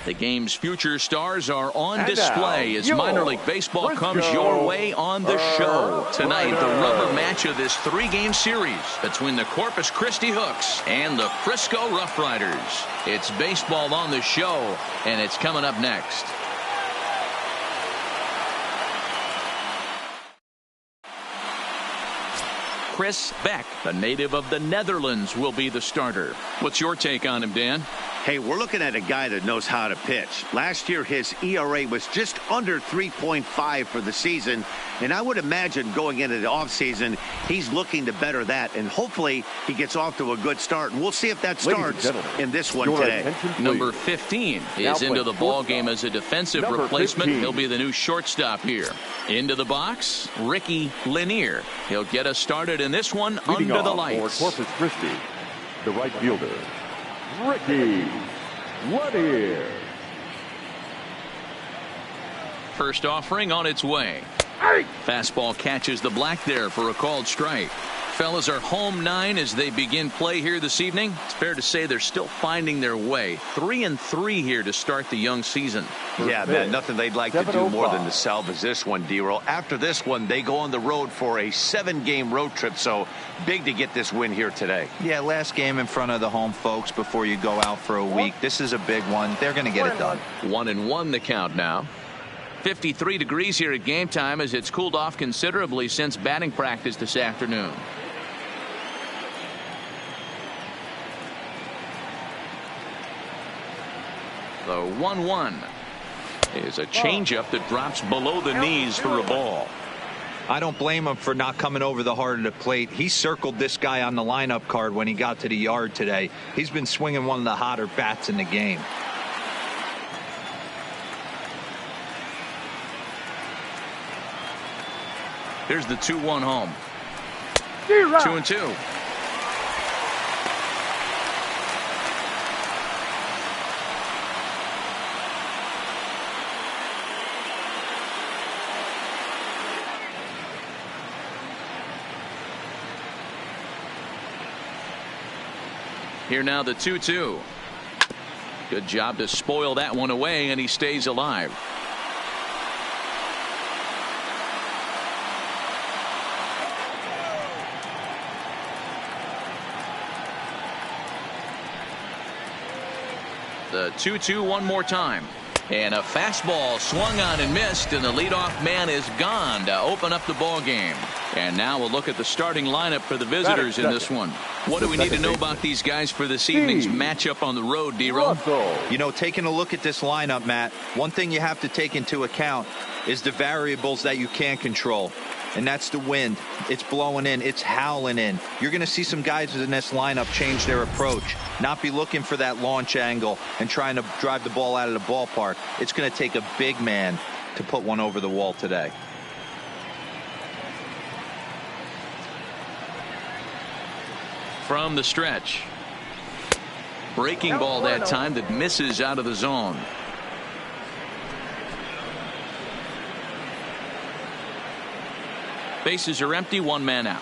The game's future stars are on display as minor league baseball comes your way on the show. Tonight, the rubber match of this 3-game series between the Corpus Christi Hooks and the Frisco Roughriders. It's baseball on the show, and it's coming up next. Chris Beck, the native of the Netherlands, will be the starter. What's your take on him, Dan? Hey, we're looking at a guy that knows how to pitch. Last year, his ERA was just under 3.5 for the season, and I would imagine going into the offseason, he's looking to better that, and hopefully he gets off to a good start. And we'll see if that starts in this one today. Number 15 is into the ball game as a defensive replacement. 15. He'll be the new shortstop here. Into the box, Ricky Lanier. He'll get us started in this one under the lights. For Corpus Christi, the right fielder, Ricky Lanier. First offering on its way. Fastball catches the black there for a called strike. Fellas are home 9 as they begin play here this evening. It's fair to say they're still finding their way. 3-3 here to start the young season. Yeah, man, nothing they'd like to do more than to salvage this one, D-Roll. After this one, they go on the road for a 7-game road trip, so big to get this win here today. Yeah, last game in front of the home folks before you go out for a week. This is a big one. They're going to get it done. 1-1 the count now. 53 degrees here at game time as it's cooled off considerably since batting practice this afternoon. The 1-1 is a changeup that drops below the knees for a ball. I don't blame him for not coming over the heart of the plate. He circled this guy on the lineup card when he got to the yard today. He's been swinging one of the hotter bats in the game. Here's the 2-1 home. 2-2. Here now the 2-2. Good job to spoil that one away, and he stays alive. The 2-2 one more time. And a fastball swung on and missed, and the leadoff man is gone to open up the ball game. And now we'll look at the starting lineup for the visitors in this one. What do we need to know about these guys for this evening's matchup on the road, D-Roll? You know, taking a look at this lineup, Matt, one thing you have to take into account is the variables that you can't control. And that's the wind. It's blowing in. It's howling in. You're going to see some guys in this lineup change their approach, not be looking for that launch angle and trying to drive the ball out of the ballpark. It's going to take a big man to put one over the wall today. From the stretch. Breaking ball that time that misses out of the zone. Bases are empty, 1 man out.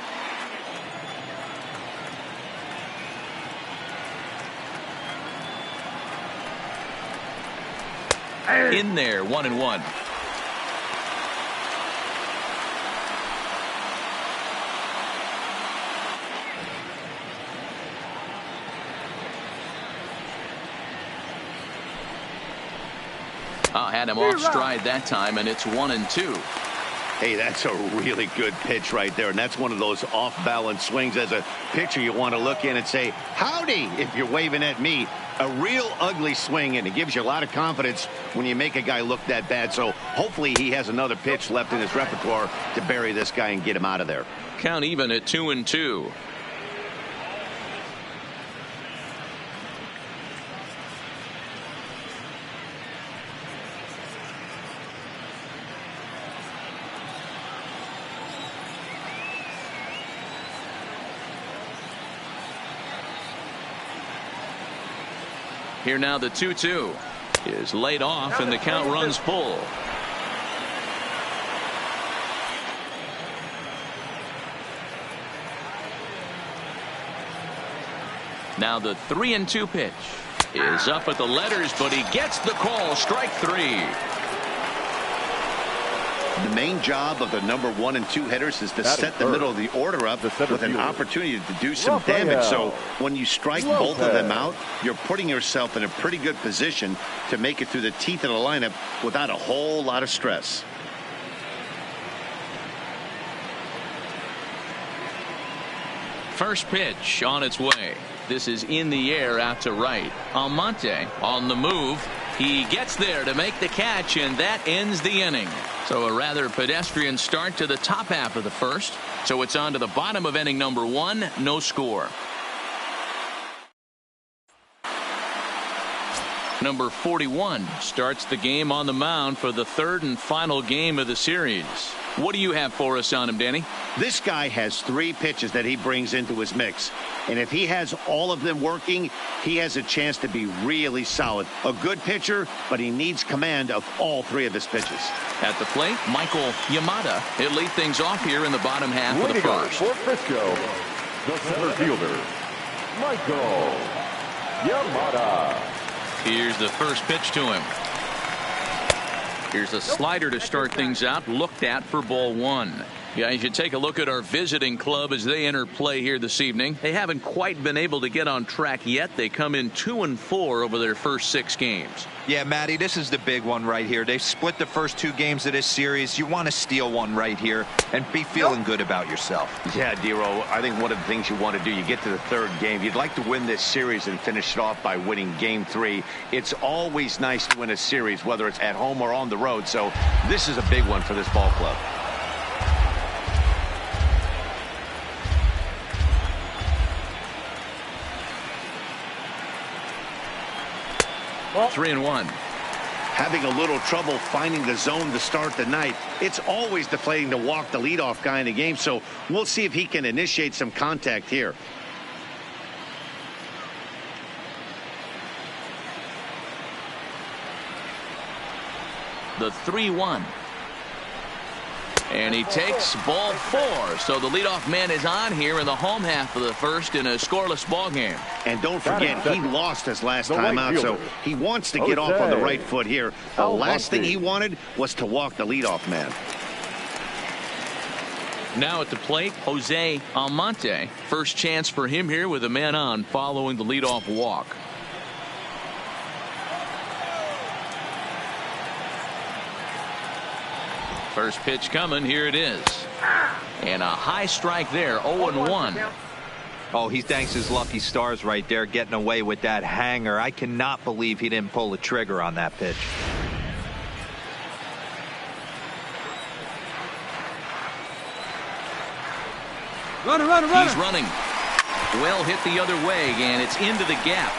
In there, 1-1. Had him off stride that time, and it's 1-2. Hey, that's a really good pitch right there, and that's one of those off-balance swings. As a pitcher, you want to look in and say, howdy, if you're waving at me. A real ugly swing, and it gives you a lot of confidence when you make a guy look that bad. So hopefully he has another pitch left in his repertoire to bury this guy and get him out of there. Count even at 2-2. Here now the 2-2 is laid off, and the count runs full. Now the 3-2 pitch. is up at the letters, but he gets the call. Strike 3. The main job of the number 1 and 2 hitters is to set the middle of the order up with an opportunity to do some damage. So when you strike both of them out, you're putting yourself in a pretty good position to make it through the teeth of the lineup without a whole lot of stress. First pitch on its way. This is in the air out to right. Almonte on the move. He gets there to make the catch, and that ends the inning. So a rather pedestrian start to the top half of the first. So it's on to the bottom of inning number 1. No score. Number 41 starts the game on the mound for the 3rd and final game of the series. What do you have for us on him, Danny? This guy has 3 pitches that he brings into his mix. And if he has all of them working, he has a chance to be really solid. A good pitcher, but he needs command of all 3 of his pitches. At the plate, Michael Yamada. He'll lead things off here in the bottom half of the first. For Frisco, the center fielder, Michael Yamada. Here's the first pitch to him. Here's a slider to start things out, looked at for ball 1. Yeah, you should take a look at our visiting club as they enter play here this evening. They haven't quite been able to get on track yet. They come in 2-4 over their first 6 games. Yeah, Matty, this is the big one right here. They've split the first 2 games of this series. You want to steal one right here and be feeling good about yourself. Yeah, Dero, I think one of the things you want to do, you get to the 3rd game, you'd like to win this series and finish it off by winning game 3. It's always nice to win a series, whether it's at home or on the road. So this is a big one for this ball club. Well, 3-1. Having a little trouble finding the zone to start the night. It's always deflating to walk the leadoff guy in the game, so we'll see if he can initiate some contact here. The 3-1. And he takes ball 4. So the leadoff man is on here in the home half of the first in a scoreless ball game. And don't forget, he lost his last time out, so he wants to get off on the right foot here. The last thing he wanted was to walk the leadoff man. Now at the plate, Jose Almonte. First chance for him here with a man on following the leadoff walk. First pitch coming. Here it is. And a high strike there. 0-1. Oh, he thanks his lucky stars right there getting away with that hanger. I cannot believe he didn't pull the trigger on that pitch. Runner. He's running. Well hit the other way, and it's into the gap.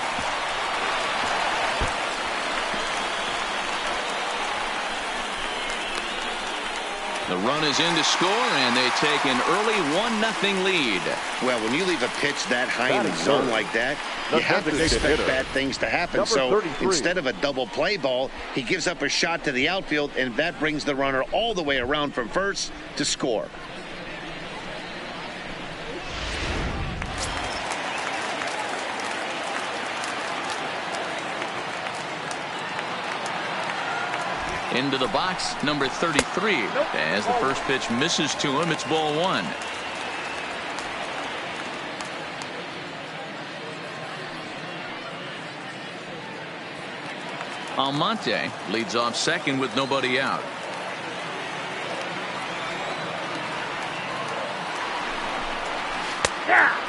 The run is in to score, and they take an early 1-0 lead. Well, when you leave a pitch that high in the zone like that, you have to expect bad things to happen. So instead of a double play ball, he gives up a shot to the outfield, and that brings the runner all the way around from first to score. Into the box, number 33. As the first pitch misses to him, it's ball 1. Almonte leads off second with nobody out.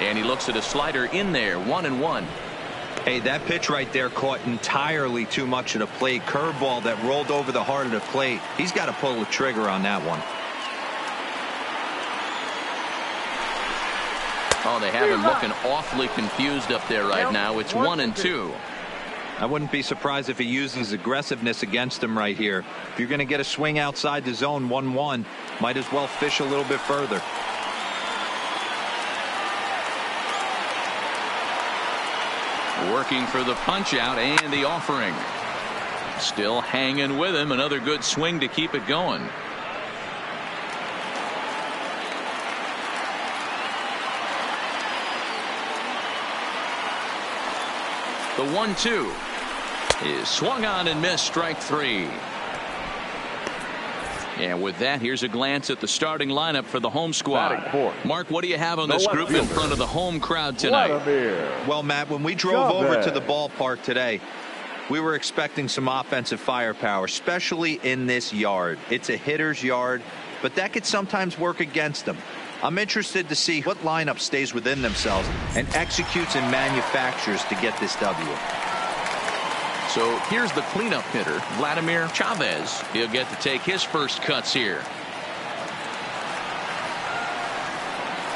And he looks at a slider in there. 1-1. Hey, that pitch right there caught entirely too much of the plate. Curveball that rolled over the heart of the plate. He's got to pull the trigger on that one. Oh, they have him looking awfully confused up there right now. It's 1-2. I wouldn't be surprised if he uses aggressiveness against him right here. If you're going to get a swing outside the zone 1-1, might as well fish a little bit further. Working for the punch out and the offering. Still hanging with him. Another good swing to keep it going. The 1-2 is swung on and missed. Strike three. And with that, here's a glance at the starting lineup for the home squad. Mark, what do you have on this group in front of the home crowd tonight? Well, Matt, when we drove over to the ballpark today, we were expecting some offensive firepower, especially in this yard. It's a hitter's yard, but that could sometimes work against them. I'm interested to see what lineup stays within themselves and executes and manufactures to get this W. So here's the cleanup hitter, Vladimir Chavez. He'll get to take his first cuts here.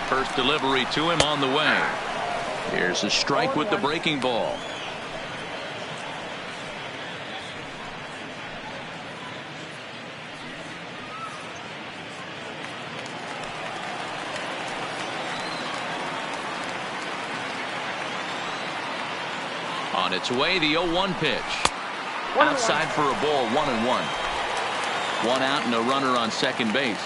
First delivery to him on the way. Here's a strike with the breaking ball. On its way, the 0-1 pitch. Outside for a ball, 1-1. One out and a runner on second base.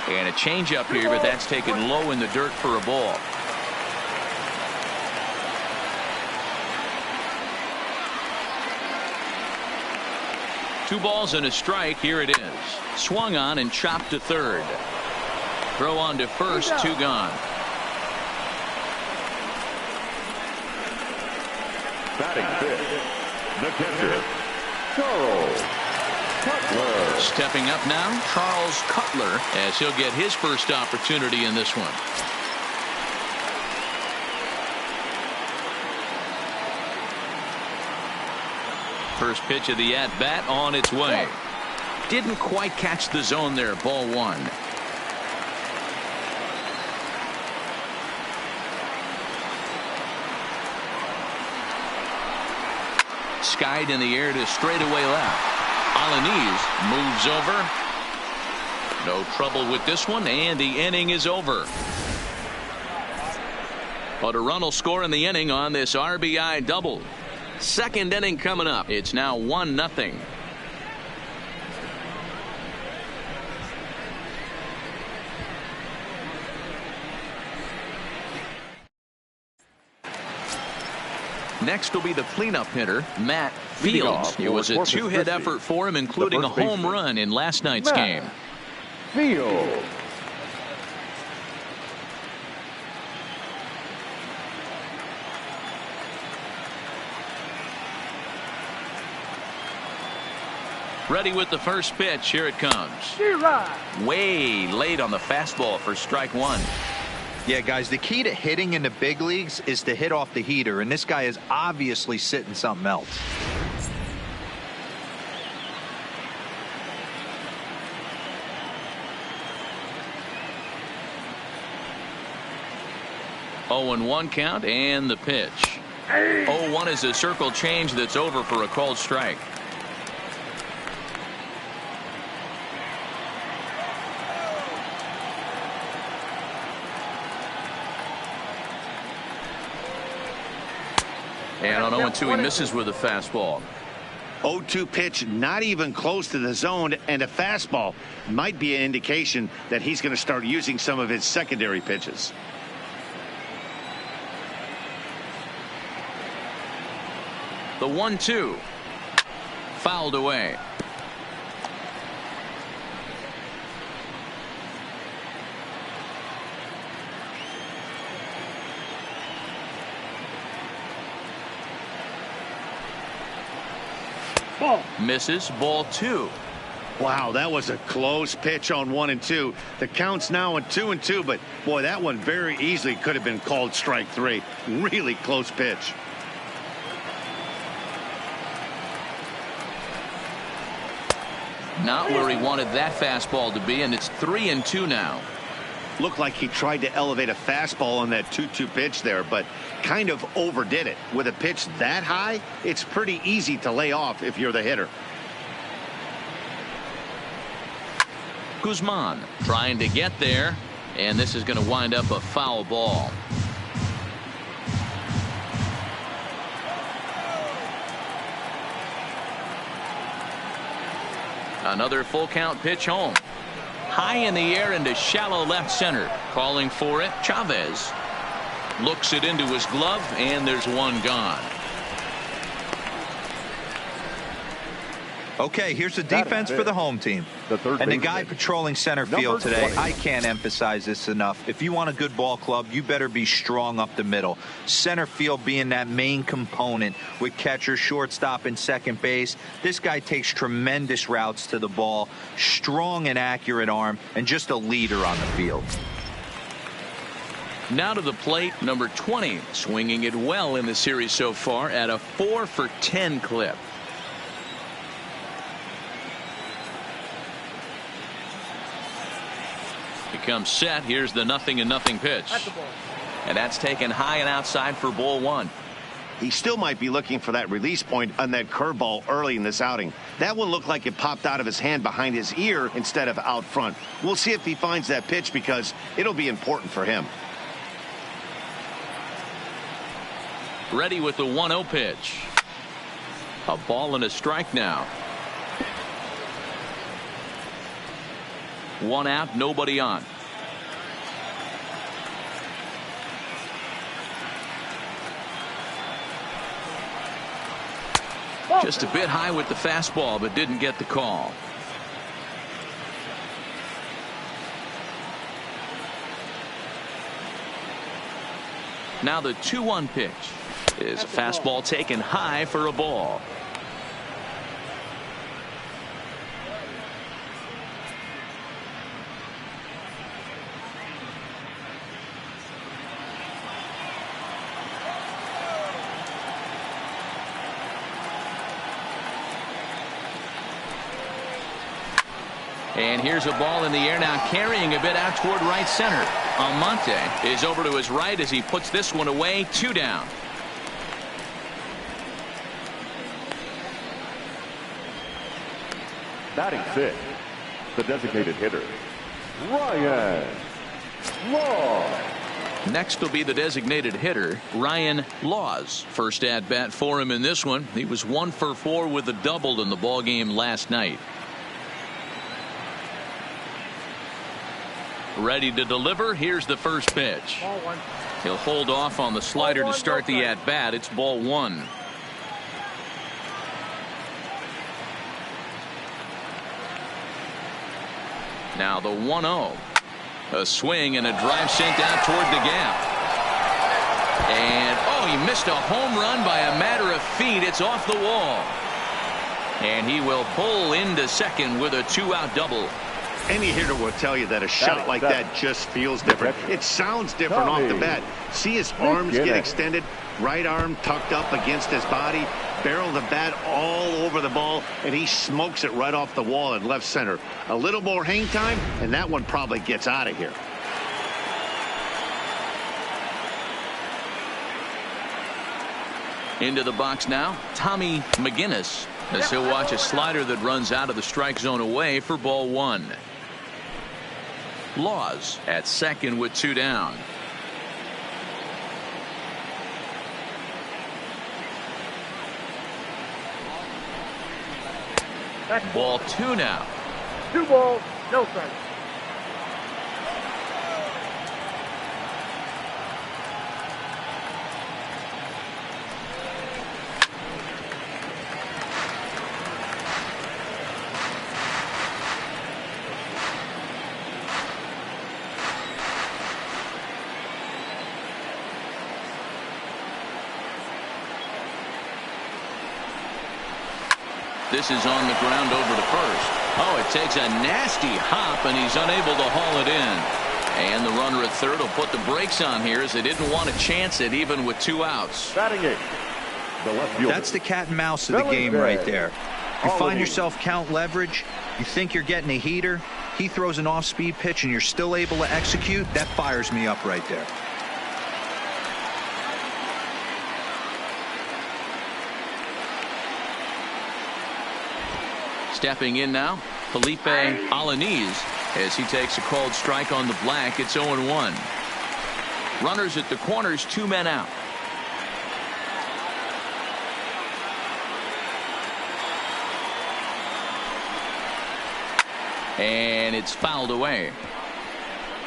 And a changeup here, but that's taken low in the dirt for a ball. Two balls and a strike. Here it is. Swung on and chopped to third. Throw on to first, two gone. Batting fifth, the catcher, Charles Cutler. Stepping up now, Charles Cutler, as he'll get his first opportunity in this one. First pitch of the at-bat on its way. Didn't quite catch the zone there, ball one. Skied in the air to straightaway left. Alaniz moves over. No trouble with this one, and the inning is over. But a run will score in the inning on this RBI double. Second inning coming up. It's now 1-0. Next will be the cleanup hitter, Matt Fields. It was a two-hit effort for him, including a home run in last night's game. Fields. Ready with the first pitch. Here it comes. Way late on the fastball for strike one. Yeah, guys, the key to hitting in the big leagues is to hit off the heater, and this guy is obviously sitting something else. Oh, 0-1 count and the pitch. 0-1 is a circle change that's over for a called strike. And on 0-2 he misses with a fastball. 0-2 pitch, not even close to the zone, and a fastball might be an indication that he's going to start using some of his secondary pitches. The 1-2 fouled away. Ball. Misses. Ball two. Wow, that was a close pitch on 1-2. The count's now at 2-2, but boy, that one very easily could have been called strike three. Really close pitch. Not where he wanted that fastball to be, and it's 3-2 now. Looked like he tried to elevate a fastball on that 2-2 pitch there, but kind of overdid it. With a pitch that high, it's pretty easy to lay off if you're the hitter. Guzman trying to get there, and this is going to wind up a foul ball. Another full count pitch home. high in the air into shallow left center. Calling for it, Chavez. Looks it into his glove, and there's one gone. Okay, here's the defense for the home team. And the guy patrolling center field today, I can't emphasize this enough. If you want a good ball club, you better be strong up the middle. Center field being that main component with catcher, shortstop, and second base. This guy takes tremendous routes to the ball, strong and accurate arm, and just a leader on the field. Now to the plate, number 20, swinging it well in the series so far at a 4 for 10 clip. Becomes set. Here's the 0-0 pitch. And that's taken high and outside for ball one. He still might be looking for that release point on that curveball early in this outing. That one looked like it popped out of his hand behind his ear instead of out front. We'll see if he finds that pitch because it'll be important for him. Ready with the 1-0 pitch. A ball and a strike now. One out, nobody on. Just a bit high with the fastball, but didn't get the call. Now the 2-1 pitch is a fastball taken high for a ball. And here's a ball in the air now, carrying a bit out toward right center. Almonte is over to his right as he puts this one away. 2 down. Batting 6, the designated hitter, Ryan Laws. Next will be the designated hitter, Ryan Laws. First at bat for him in this one. He was 1 for 4 with a double in the ball game last night. Ready to deliver. Here's the first pitch. He'll hold off on the slider to start the at bat. It's ball 1. Now the 1-0. A swing and a drive sent out toward the gap. And he missed a home run by a matter of feet. It's off the wall. And he will pull into second with a 2-out double. Any hitter will tell you that a shot like that just feels different. It sounds different off the bat. See his arms get extended, right arm tucked up against his body, barrel the bat all over the ball, and he smokes it right off the wall in left center. A little more hang time, and that one probably gets out of here. Into the box now, Tommy McGinnis, as he'll watch a slider that runs out of the strike zone away for ball 1. Laws at second with 2 down. Ball 2 now. 2 balls, no strikes. This is on the ground over to first. It takes a nasty hop, and he's unable to haul it in. And the runner at third will put the brakes on here as they didn't want to chance it even with 2 outs. Batting 8, the left fielder. That's the cat and mouse of the game right there. You find yourself count leverage. You think you're getting a heater. He throws an off-speed pitch, and you're still able to execute. That fires me up right there. Stepping in now, Felipe Alaniz as he takes a called strike on the black. It's 0-1. Runners at the corners, 2 men out. And it's fouled away.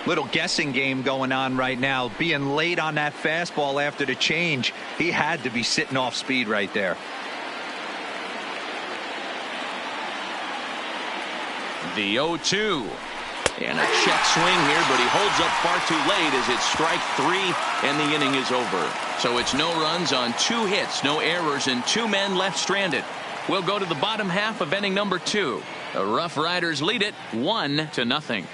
Little guessing game going on right now. Being late on that fastball after the change. He had to be sitting off speed right there. The 0-2. And a check swing here, but he holds up far too late as it's strike 3 and the inning is over. So it's no runs on 2 hits, no errors, and 2 men left stranded. We'll go to the bottom half of inning number 2. The Roughriders lead it 1-0.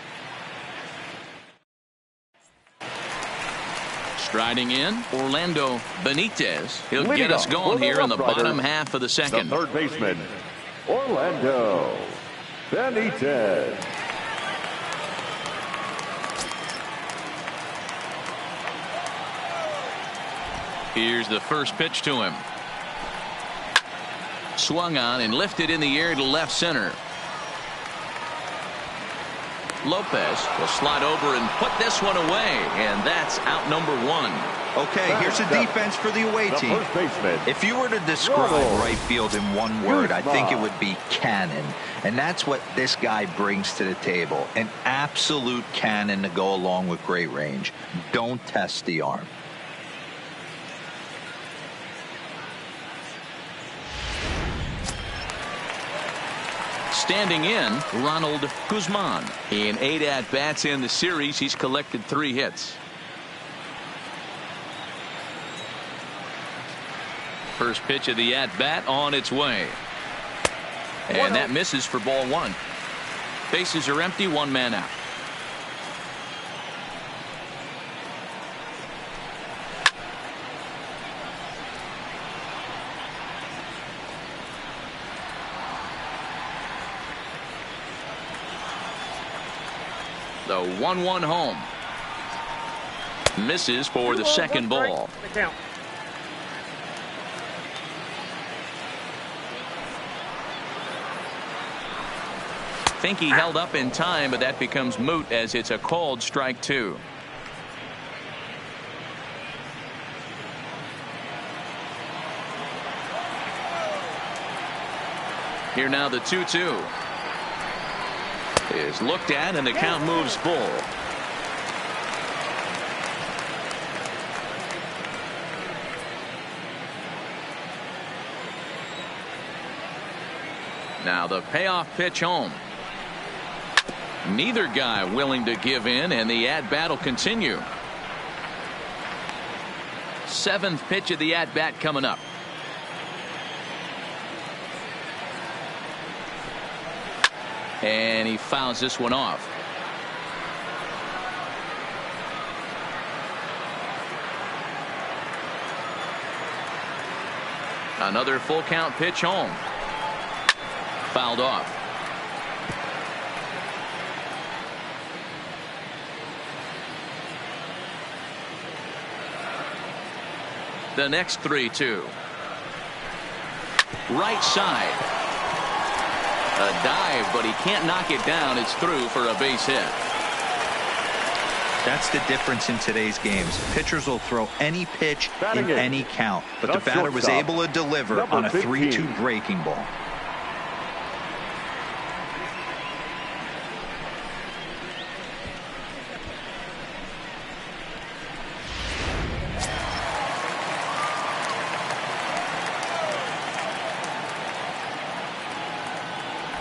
Striding in, Orlando Benitez. He'll get us going here in the bottom half of the second. The third baseman, Orlando Benitez. Here's the first pitch to him. Swung on and lifted in the air to left center. Lopez will slide over and put this one away, and that's out number 1. Okay, here's the defense for the away team. If you were to describe right field in one word, I think it would be cannon. And that's what this guy brings to the table. An absolute cannon to go along with great range. Don't test the arm. Standing in, Ronald Guzman. In 8 at-bats in the series, he's collected 3 hits. First pitch of the at-bat on its way. And that misses for ball 1. Bases are empty, 1 man out. The 1-1 home. Misses for the second ball. Think he held up in time, but that becomes moot as it's a called strike 2. Here now the 2-2. Is looked at and the count moves full. Now the payoff pitch home. Neither guy willing to give in, and the at-bat will continue. 7th pitch of the at-bat coming up. And he fouls this one off. Another full count pitch home. Fouled off. The next 3-2. Right side. A dive, but he can't knock it down. It's through for a base hit. That's the difference in today's games. Pitchers will throw any pitch in any count, but the batter was able to deliver on a 3-2 breaking ball.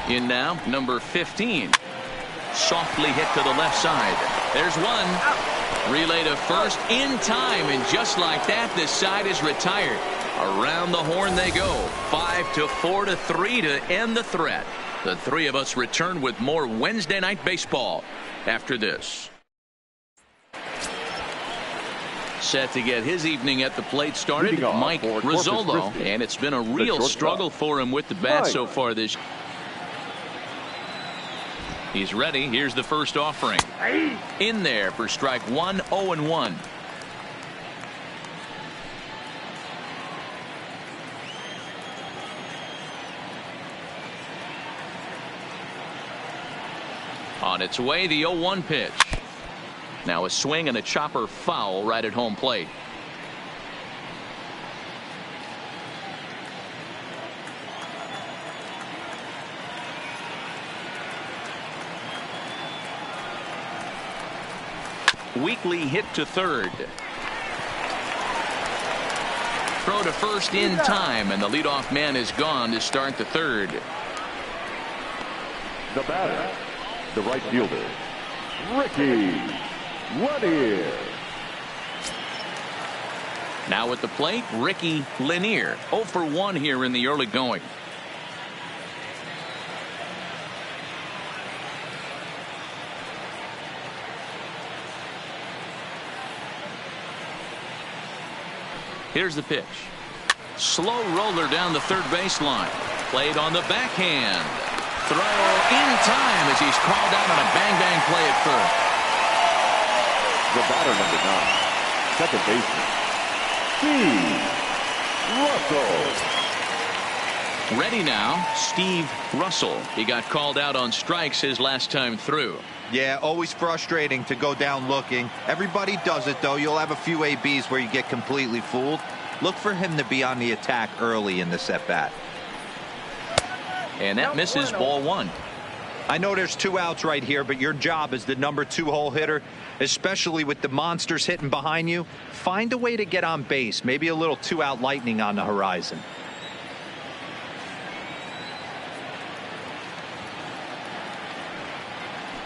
In now, number 15. Softly hit to the left side. There's one. Relay to first in time, and just like that, this side is retired. Around the horn they go. 5-4-3 to end the threat. The 3 of us return with more Wednesday Night Baseball after this. Set to get his evening at the plate started, Mike Rizzolo, and it's been a real struggle for him with the bat so far this year. He's ready. Here's the first offering. In there for strike 1, 0-1. On its way, the 0-1 pitch. Now a swing and a chopper foul right at home plate. weakly hit to third. Throw to first in time, and the leadoff man is gone to start the third. The batter, the right fielder, Ricky Lanier. Now at the plate, Ricky Lanier. 0 for 1 here in the early going. Here's the pitch. Slow roller down the third baseline. Played on the backhand. Throw in time as he's called out on a bang-bang play at third. The batter, number 9, second baseman, Steve Russell. Ready now, Steve Russell. He got called out on strikes his last time through. Yeah, always frustrating to go down looking. Everybody does it, though. You'll have a few ABs where you get completely fooled. Look for him to be on the attack early in this at-bat. And that misses, ball 1. I know there's 2 outs right here, but your job as the number 2 hole hitter, especially with the monsters hitting behind you, find a way to get on base. Maybe a little 2-out lightning on the horizon.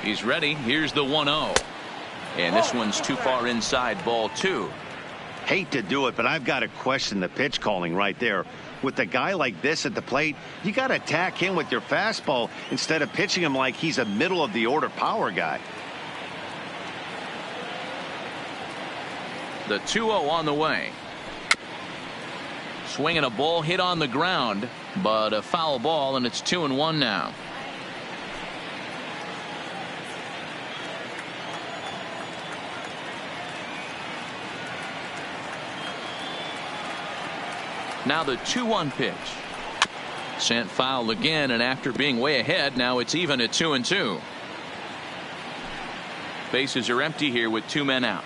He's ready. Here's the 1-0. And this one's too far inside, ball 2. Hate to do it, but I've got to question the pitch calling right there. With a guy like this at the plate, you got to attack him with your fastball instead of pitching him like he's a middle of the order power guy. The 2-0 on the way. Swinging a ball hit on the ground, but a foul ball, and it's 2-1 now. Now the 2-1 pitch. Sent foul again, and after being way ahead, now it's even at 2-2. Bases are empty here with 2 men out.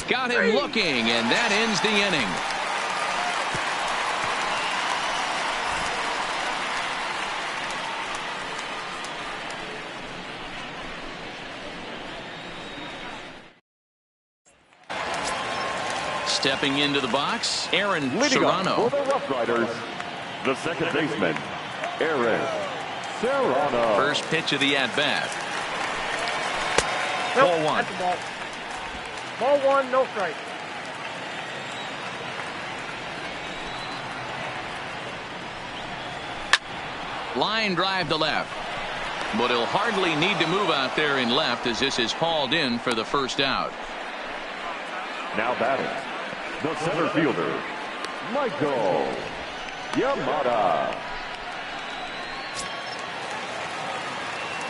Got him looking, and that ends the inning. Stepping into the box, Aaron Leading up Serrano. for the Roughriders, the second baseman, Aaron Serrano. First pitch of the at-bat. Nope, Ball 1. that's a ball. Ball 1, no strike. Line drive to left. But he'll hardly need to move out there in left as this is hauled in for the first out. Now batting, the center fielder, Michael Yamada.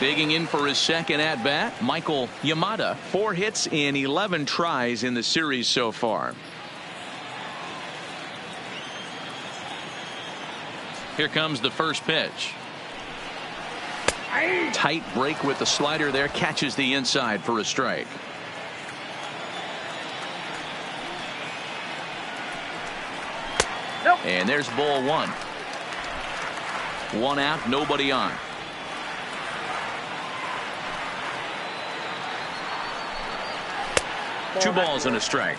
Digging in for his second at-bat, Michael Yamada. 4 hits in 11 tries in the series so far. Here comes the first pitch. Tight break with the slider there. Catches the inside for a strike. Nope. And there's ball 1. 1 out, nobody on. Ball 2 balls and a strike.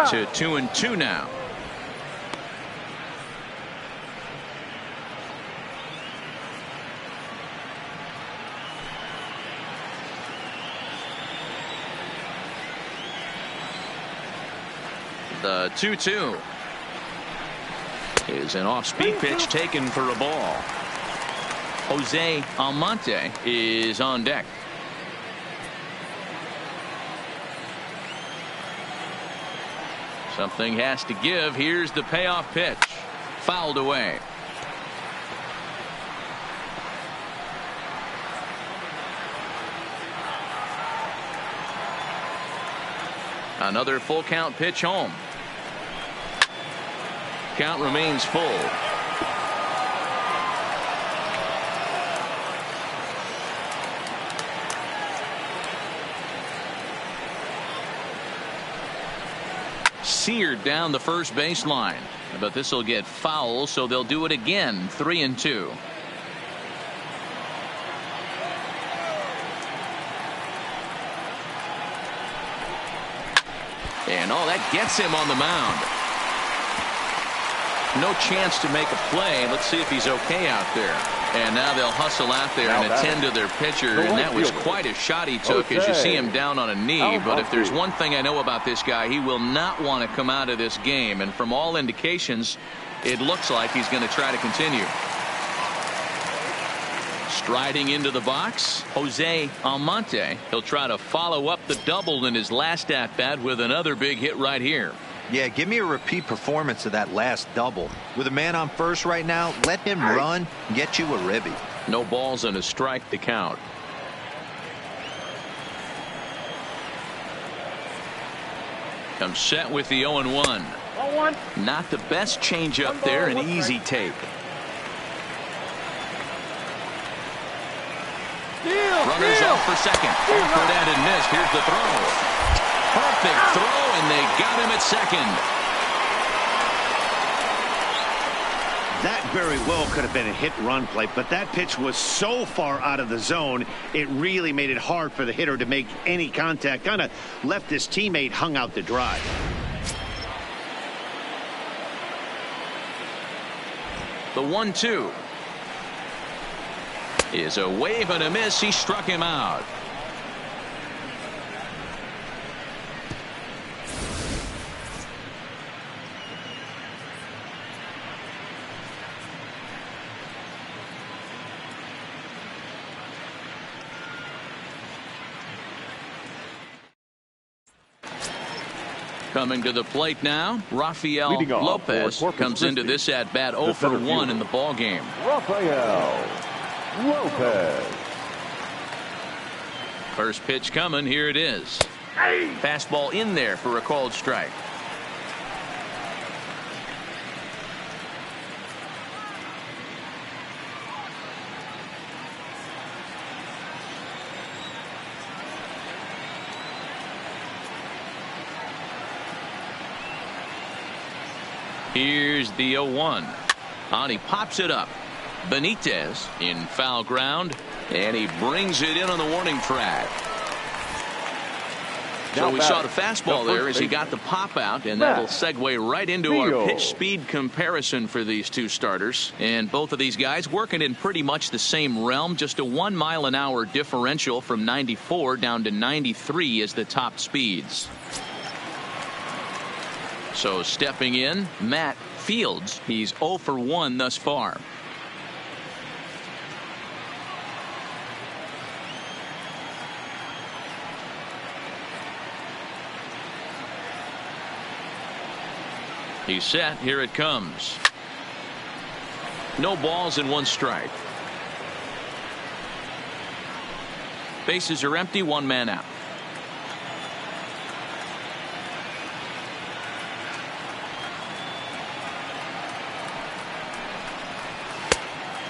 To 2-2 now. The 2-2 is an off-speed pitch taken for a ball. Jose Almonte is on deck. Something has to give. Here's the payoff pitch. Fouled away. Another full count pitch home. Count remains full. Seared down the first baseline, but this will get foul, so they'll do it again. 3-2. And that gets him on the mound. No chance to make a play. Let's see if he's okay out there. And now they'll hustle out there and attend to their pitcher. And that was quite a shot he took, as you see him down on a knee. But if there's one thing I know about this guy, he will not want to come out of this game. And from all indications, it looks like he's going to try to continue. Striding into the box, Jose Almonte. He'll try to follow up the double in his last at-bat with another big hit right here. Yeah, give me a repeat performance of that last double. With a man on first right now, let him run and get you a ribby. No balls and a strike to count. Comes set with the 0-1. Not the best changeup there, an easy take. Runners off for second. Offered and missed. Here's the throw. Perfect throw, and they got him at second. That very well could have been a hit-run play, but that pitch was so far out of the zone, it really made it hard for the hitter to make any contact. Kind of left his teammate hung out to dry. The 1-2 is a wave and a miss. He struck him out. Coming to the plate now, Rafael Lopez comes into this at bat 0 for 1 in the ball game. Rafael Lopez. First pitch coming. Here it is. Fastball in there for a called strike. Here's the 0-1. On, he pops it up. Benitez in foul ground, and he brings it in on the warning track. So we saw the fastball there as he got the pop out, and that'll segue right into our pitch speed comparison for these two starters. And both of these guys working in pretty much the same realm. Just a 1 mile an hour differential from 94 down to 93 is the top speeds. So stepping in, Matt Fields. He's 0 for 1 thus far. He's set. Here it comes. No balls and 1 strike. Bases are empty. 1 man out.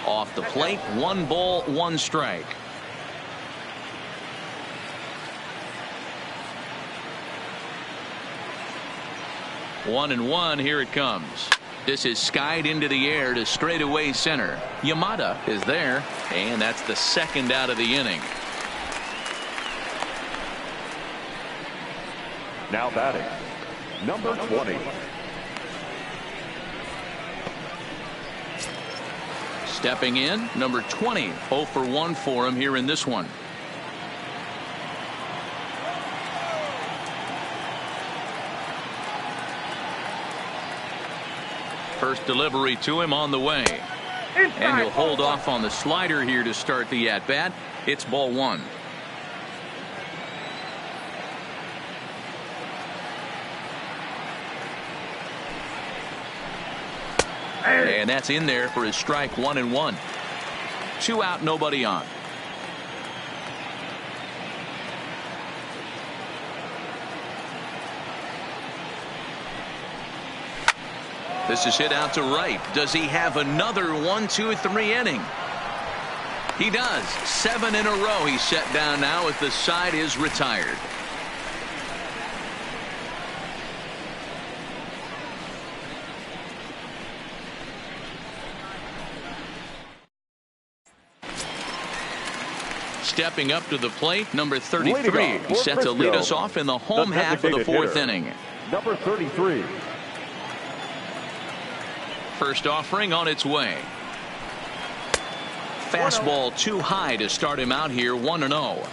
Off the plate, 1 ball, 1 strike. One and 1. Here it comes. This is skied into the air to straightaway center. Yamada is there, and that's the second out of the inning. Now batting, number 20. Stepping in, number 20. 0 for 1 for him here in this one. First delivery to him on the way. And he'll hold off on the slider here to start the at-bat. It's ball 1. And that's in there for his strike. 1 and 1. 2 out, nobody on. This is hit out to right. Does he have another 1, 2, 3 inning? He does. 7 in a row he's set down now as the side is retired. Stepping up to the plate, number 33. He's set to lead us off in the home half of the 4th inning. Number 33. First offering on its way. Fastball too high to start him out here, 1-0.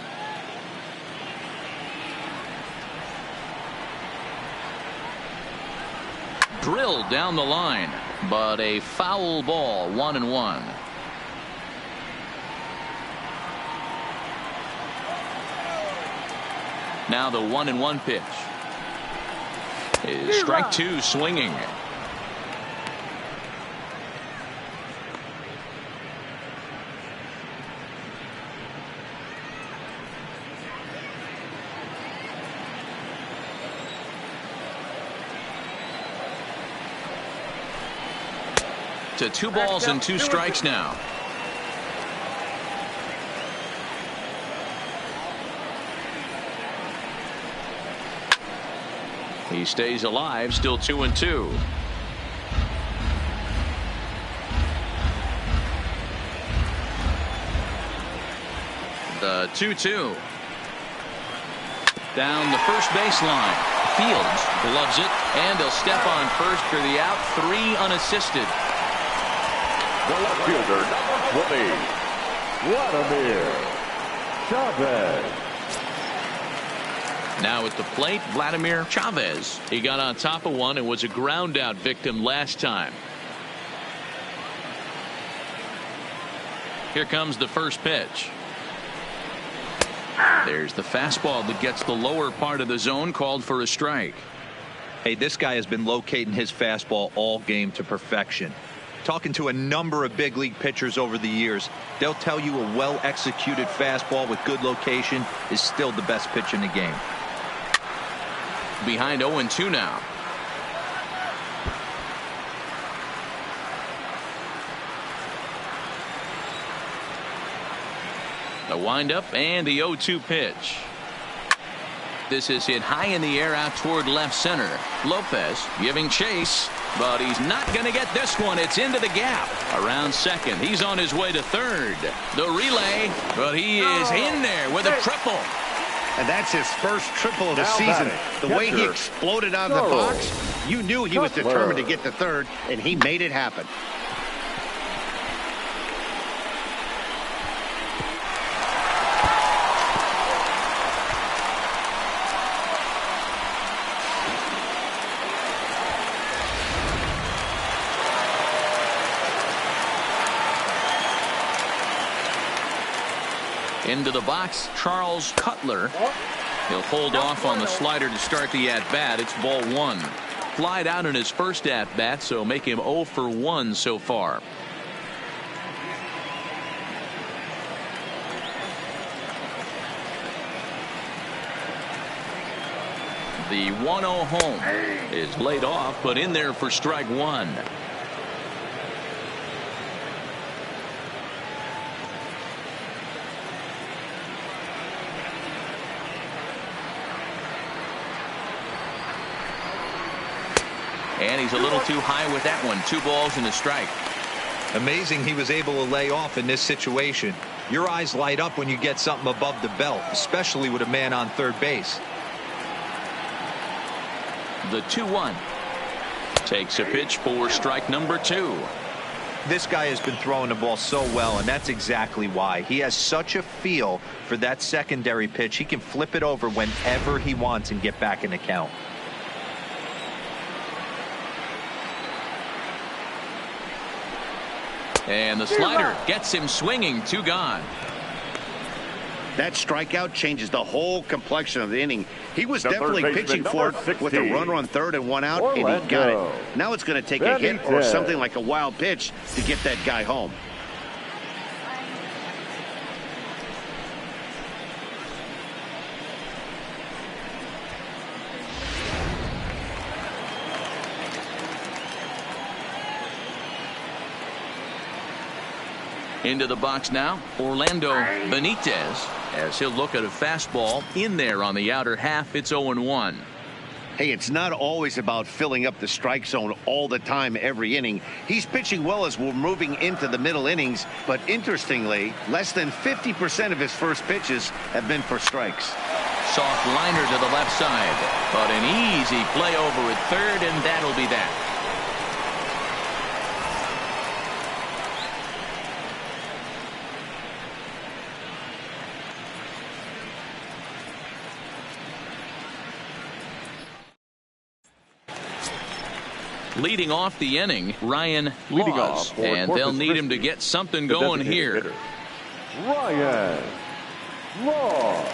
Drilled down the line, but a foul ball, 1-1. Now the 1-1 pitch is strike 2 swinging. To 2 balls and 2 strikes now. He stays alive, still 2-2. The 2-2. Down the first baseline. Fields gloves it, and he'll step on first for the out. 3 unassisted. The left fielder, number 20, Vladimir Chavez. Now at the plate, Vladimir Chavez. He got on top of one and was a ground out victim last time. Here comes the first pitch. There's the fastball that gets the lower part of the zone, called for a strike. Hey, this guy has been locating his fastball all game to perfection. Talking to a number of big league pitchers over the years, they'll tell you a well executed fastball with good location is still the best pitch in the game. Behind 0-2 now. The windup and the 0-2 pitch. This is hit high in the air out toward left center. Lopez giving chase, but he's not going to get this one. It's into the gap. Around second. He's on his way to third. The relay, but he is in there with a triple. And that's his first triple of the season. The way he exploded out of the box, you knew he was determined to get to third, and he made it happen. Into the box, Charles Cutler. He'll hold off on the slider to start the at-bat. It's ball 1. Flied out in his first at-bat, so make him 0 for 1 so far. The 1-0 home is laid off, but in there for strike 1. And he's a little too high with that one. 2 balls and a strike. Amazing he was able to lay off in this situation. Your eyes light up when you get something above the belt, especially with a man on third base. The 2-1 takes a pitch for strike number 2. This guy has been throwing the ball so well, and that's exactly why. He has such a feel for that secondary pitch. He can flip it over whenever he wants and get back in the count. And the slider gets him swinging. 2 gone. That strikeout changes the whole complexion of the inning. He was definitely pitching for it with a runner on third and 1 out, and he got it. Now it's going to take a hit or something like a wild pitch to get that guy home. Into the box now, Orlando Benitez, as he'll look at a fastball in there on the outer half. It's 0-1. Hey, it's not always about filling up the strike zone all the time every inning. He's pitching well as we're moving into the middle innings, but interestingly, less than 50% of his first pitches have been for strikes. Soft liner to the left side, but an easy play over at third, and that'll be that. Leading off the inning, Ryan Laws, and they'll need him to get something going here. Ryan Laws.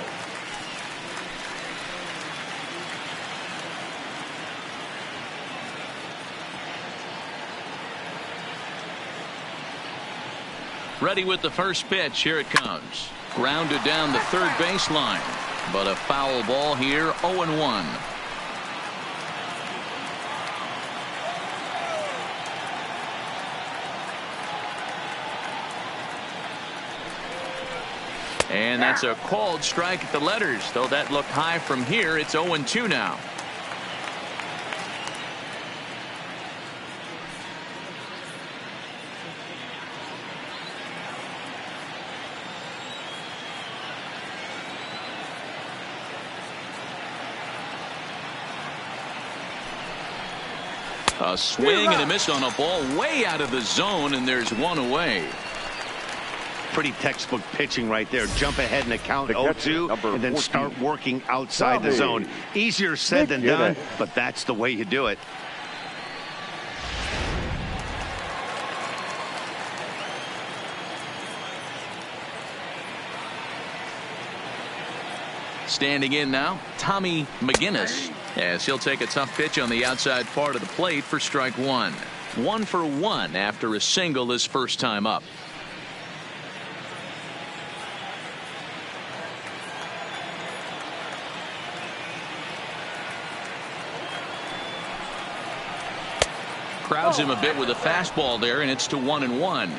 Ready with the first pitch. Here it comes. Grounded down the third baseline, but a foul ball here. 0-1. And that's a called strike at the letters, though that looked high from here. It's 0-2 now. A swing and a miss on a ball way out of the zone, and there's one away. Pretty textbook pitching right there. Jump ahead in the count 0-2 and then 14. Start working outside the zone. Easier said than done, but that's the way you do it. Standing in now, Tommy McGinnis, as he'll take a tough pitch on the outside part of the plate for strike one. 1 for 1 after a single his first time up. Crowds him a bit with a fastball there, and it's to 1-1.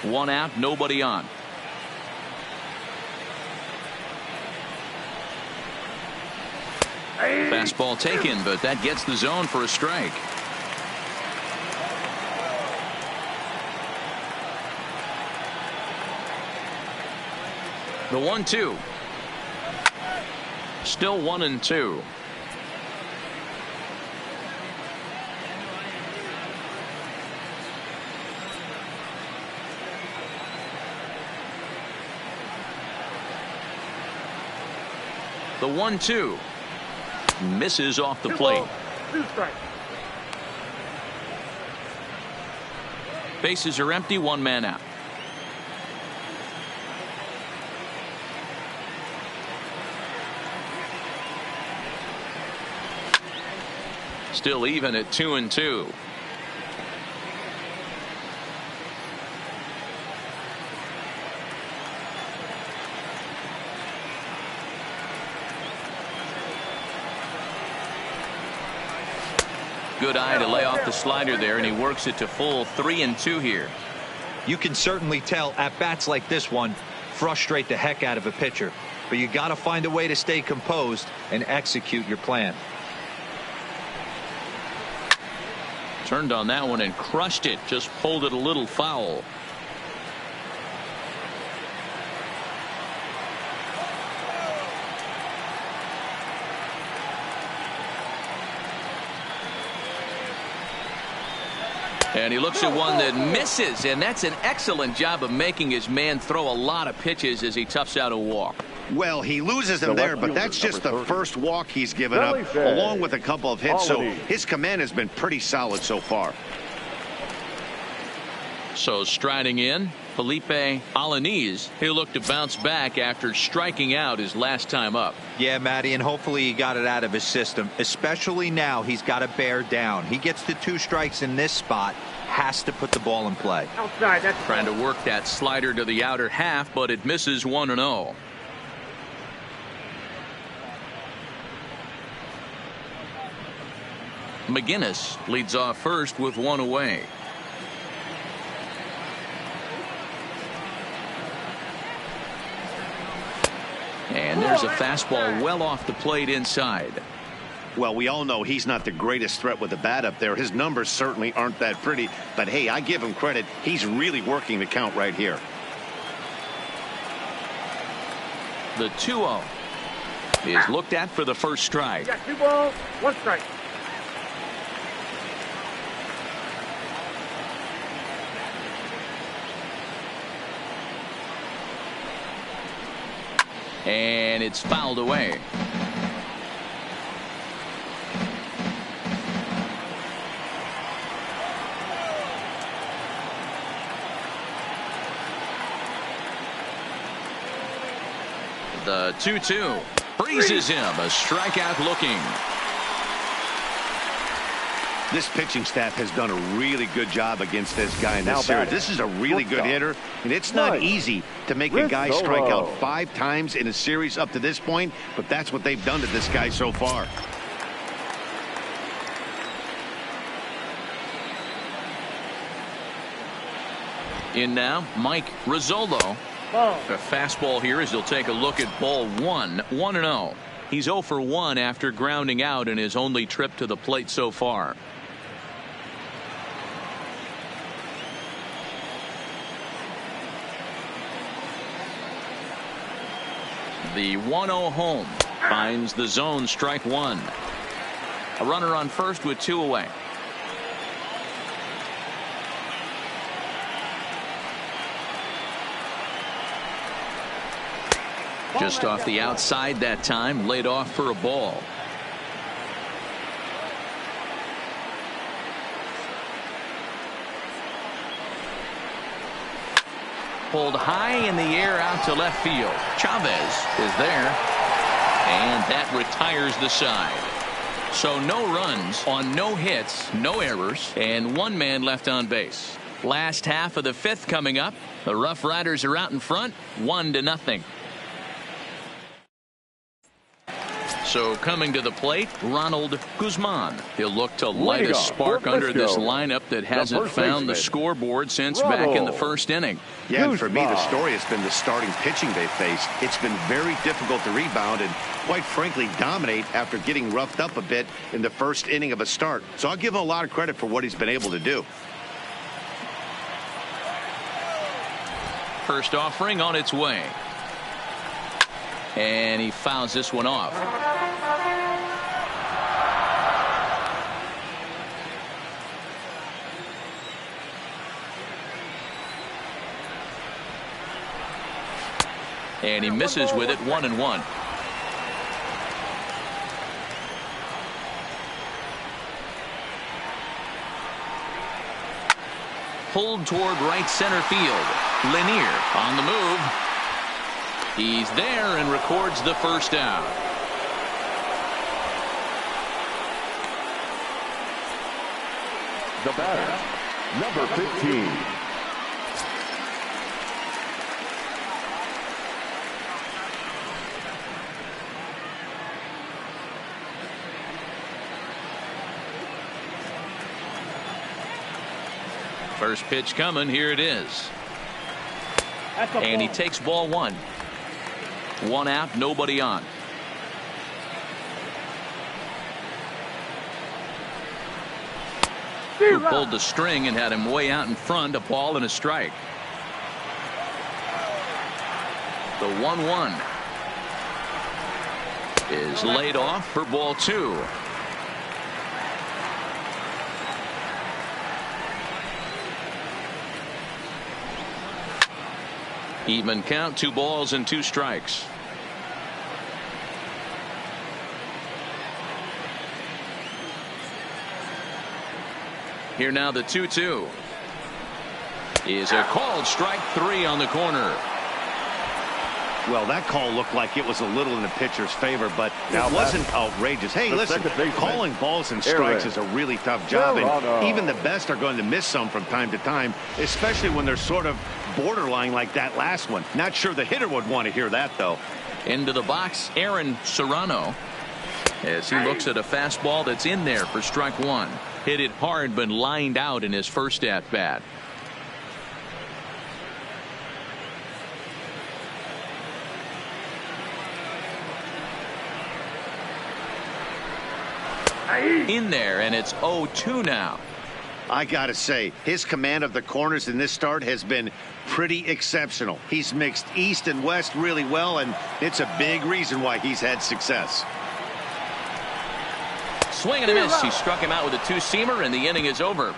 1 out, nobody on. Fastball taken, but that gets the zone for a strike. The 1-2. Still 1-2. The 1-2 misses off the plate. 2 strikes. Bases are empty, 1 man out. Still even at 2-2. Good eye to lay off the slider there, and he works it to full 3-2 here. You can certainly tell at bats like this one frustrate the heck out of a pitcher, but you got to find a way to stay composed and execute your plan. Turned on that one and crushed it, just pulled it a little foul. And he looks at one that misses, and that's an excellent job of making his man throw a lot of pitches as he toughs out a walk. Well, he loses them there, but that's just the first walk he's given up, along with a couple of hits, so his command has been pretty solid so far. So striding in, Felipe Alaniz. He'll look to bounce back after striking out his last time up. Yeah, Matty, and hopefully he got it out of his system, especially now he's got to bear down. He gets the 2 strikes in this spot, has to put the ball in play. Outside, that's trying to work that slider to the outer half, but it misses 1-0. McGinnis leads off first with 1 away. And there's a fastball well off the plate inside. Well, we all know he's not the greatest threat with the bat up there. His numbers certainly aren't that pretty. But, hey, I give him credit. He's really working the count right here. The 2-0 is looked at for the first strike. You got 2 balls, 1 strike. And it's fouled away. The 2-2 freezes him. A strikeout looking. This pitching staff has done a really good job against this guy in this series. This is a really good hitter, and it's not easy to make a guy strike out 5 times in a series up to this point, but that's what they've done to this guy so far. In now, Mike Rizzolo. A fastball here as he'll take a look at ball 1. 1-0. He's 0 for 1 after grounding out in his only trip to the plate so far. The 1-0 home finds the zone, strike 1. A runner on first with 2 away. Just off the outside that time, laid off for a ball. Pulled high in the air out to left field. Chavez is there, and that retires the side. So no runs on no hits, no errors, and 1 man left on base. Last half of the 5th coming up. The Roughriders are out in front, 1-0. So coming to the plate, Ronald Guzman. He'll look to light a spark under this lineup that hasn't found the scoreboard since back in the 1st inning. Yeah, and for me, the story has been the starting pitching they faced. It's been very difficult to rebound and, quite frankly, dominate after getting roughed up a bit in the 1st inning of a start. So I'll give him a lot of credit for what he's been able to do. First offering on its way. And he fouls this one off. And he misses with it, 1-1. Pulled toward right center field. Lanier on the move. He's there and records the first out. The batter, number 15. First pitch coming. Here it is. And he takes ball 1. 1 out, nobody on. Who pulled the string and had him way out in front, a ball and a strike. The 1-1 is laid off for ball 2. Even count, 2 balls and 2 strikes. Here now the 2-2 is a called strike 3 on the corner. Well, that call looked like it was a little in the pitcher's favor, but it wasn't outrageous. Hey, listen, calling balls and strikes is a really tough job, and even the best are going to miss some from time to time, especially when they're sort of borderline like that last one. Not sure the hitter would want to hear that, though. Into the box, Aaron Serrano, as he looks at a fastball that's in there for strike 1. Hit it hard, but lined out in his first at bat. in there, and it's 0-2 now. I gotta say, his command of the corners in this start has been pretty exceptional. He's mixed east and west really well, and it's a big reason why he's had success. Swing and a miss. He struck him out with a two-seamer, and the inning is over.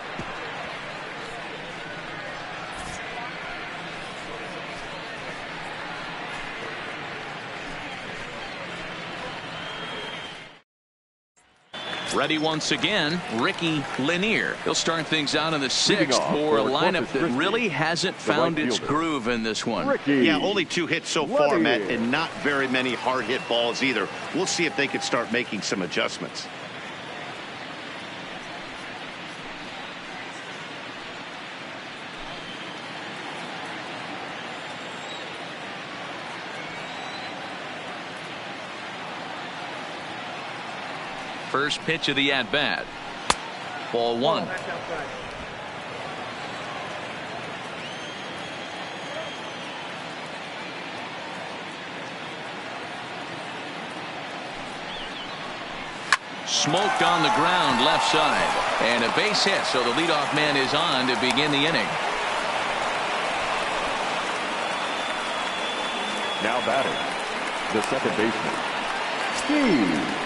Ready once again, Ricky Lanier. He'll start things out in the sixth for a lineup that really hasn't found its groove in this one. Yeah, only 2 hits so far, Matt, and not very many hard hit balls either. We'll see if they can start making some adjustments. First pitch of the at-bat. Ball 1. Smoked on the ground left side. And a base hit, so the leadoff man is on to begin the inning. Now batting, the second baseman, Steve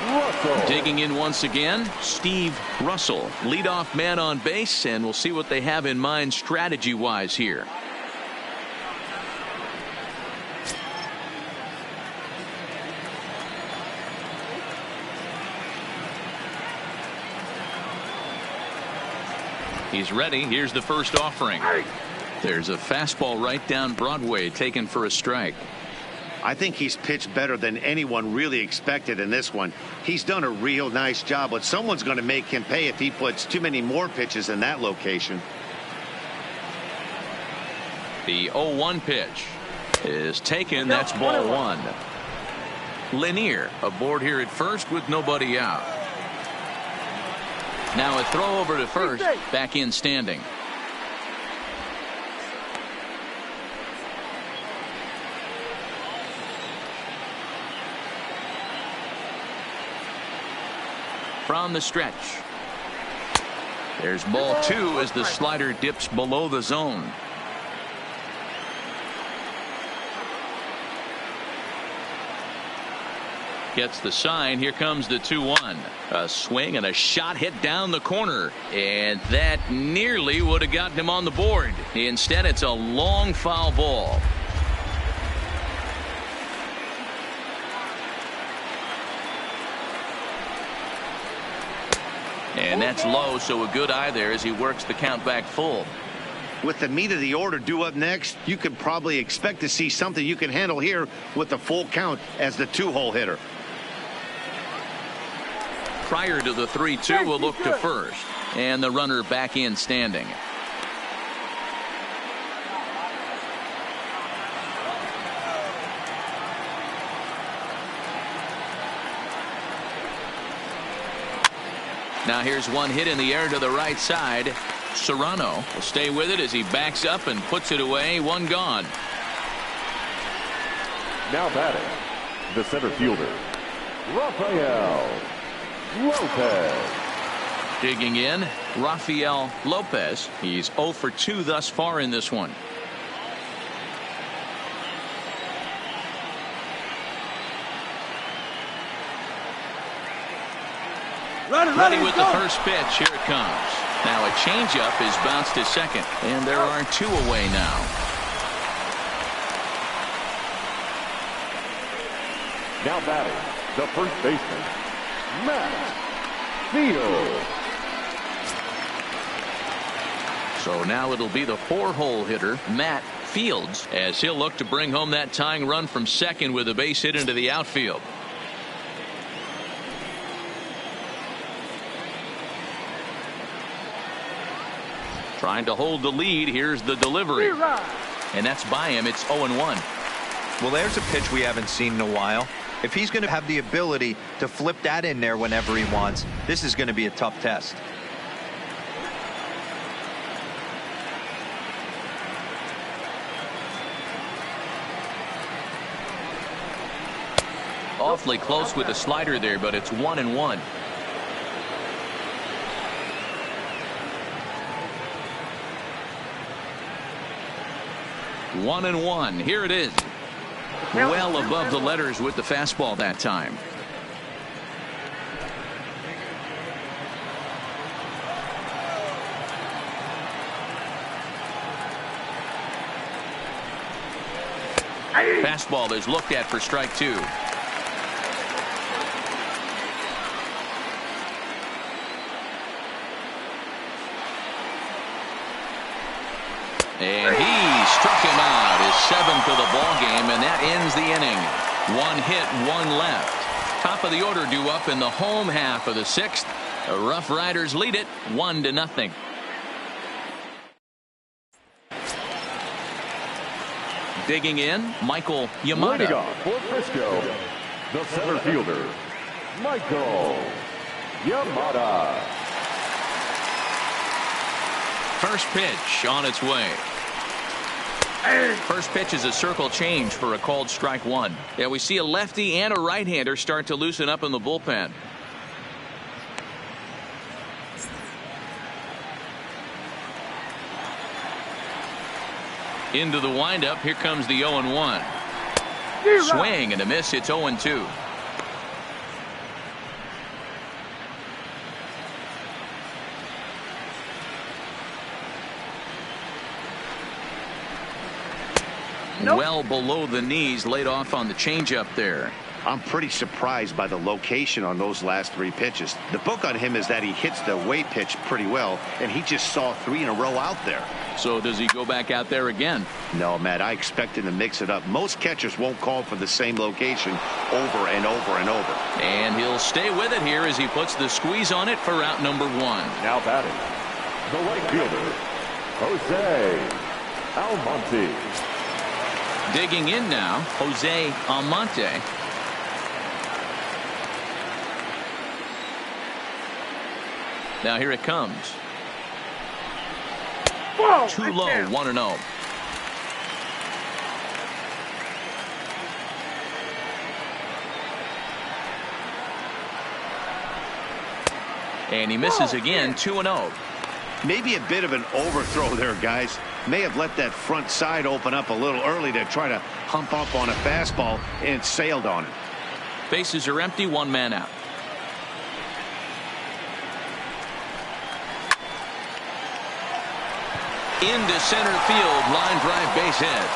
Russell. Digging in once again, Steve Russell, leadoff man on base, and we'll see what they have in mind strategy-wise here. He's ready. Here's the first offering. There's a fastball right down Broadway, taken for a strike. I think he's pitched better than anyone really expected in this one. He's done a real nice job, but someone's going to make him pay if he puts too many more pitches in that location. The 0-1 pitch is taken. That's ball 1. Lanier aboard here at first with nobody out. Now a throw over to first, back in standing. From the stretch. There's ball 2 as the slider dips below the zone. Gets the sign. Here comes the 2-1. A swing and a shot hit down the corner. And that nearly would have gotten him on the board. Instead, it's a long foul ball. And that's low, so a good eye there as he works the count back full. With the meat of the order due up next, you could probably expect to see something you can handle here with the full count as the 2-hole hitter. Prior to the 3-2, we'll look to first. And the runner back in standing. Now here's one hit in the air to the right side. Serrano will stay with it as he backs up and puts it away. One gone. Now batting, the center fielder, Rafael Lopez. Digging in, Rafael Lopez. He's 0 for 2 thus far in this one. Ready with the first pitch. Here it comes. Now a changeup is bounced to second, and there are 2 away now. Now batting, the first baseman, Matt Fields. So now it'll be the 4-hole hitter, Matt Fields, as he'll look to bring home that tying run from second with a base hit into the outfield. Trying to hold the lead. Here's the delivery. And that's by him. It's 0-1. Well, there's a pitch we haven't seen in a while. If he's going to have the ability to flip that in there whenever he wants, this is going to be a tough test. Awfully close with the slider there, but it's 1-1. 1-1. Here it is. Well above the letters with the fastball that time. Fastball is looked at for strike 2. And he struck him out, his 7th of the ball game, and that ends the inning. 1 hit, 1 left. Top of the order due up in the home half of the 6th. The Roughriders lead it 1-0. Digging in, Michael Yamada. Leading off for Frisco, the center fielder, Michael Yamada. First pitch on its way. First pitch is a circle change for a called strike 1. Yeah, we see a lefty and a right-hander start to loosen up in the bullpen. Into the windup. Here comes the 0-1. Swing and a miss. It's 0-2. Well below the knees, laid off on the changeup there. I'm pretty surprised by the location on those last 3 pitches. The book on him is that he hits the away pitch pretty well, and he just saw 3 in a row out there. So does he go back out there again? No, Matt, I expect him to mix it up. Most catchers won't call for the same location over and over and over. And he'll stay with it here as he puts the squeeze on it for out number 1. Now batting, the right fielder, Jose Almonte. Digging in now, Jose Almonte. Now here it comes. Whoa, Too low, 1-0. And he misses again, 2-0. Maybe a bit of an overthrow there, guys. May have let that front side open up a little early to try to hump up on a fastball, and it sailed on it. Bases are empty, 1 man out. Into center field, line drive, base hit.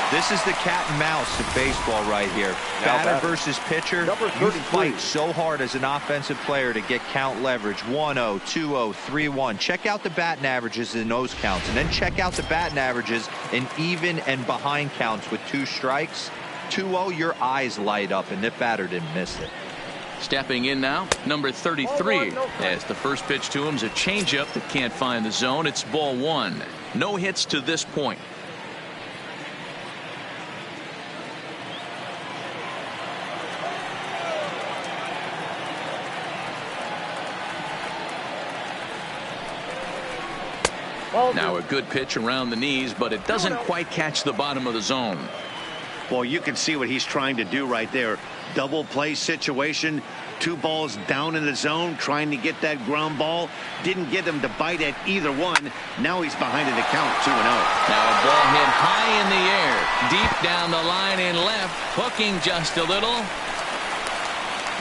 This is the cat and mouse of baseball right here. Batter versus pitcher. You fight so hard as an offensive player to get count leverage. 1-0, 2-0, 3-1. Check out the batting averages in those counts, and then check out the batting averages in even and behind counts with 2 strikes. 2-0, your eyes light up, and the batter didn't miss it. Stepping in now, number 33. As the first pitch to him is a changeup that can't find the zone. It's ball 1. No hits to this point. Now a good pitch around the knees, but it doesn't quite catch the bottom of the zone. Well, you can see what he's trying to do right there. Double play situation. 2 balls down in the zone, trying to get that ground ball. Didn't get him to bite at either one. Now he's behind in the count, 2-0. Now a ball hit high in the air, deep down the line in left, hooking just a little.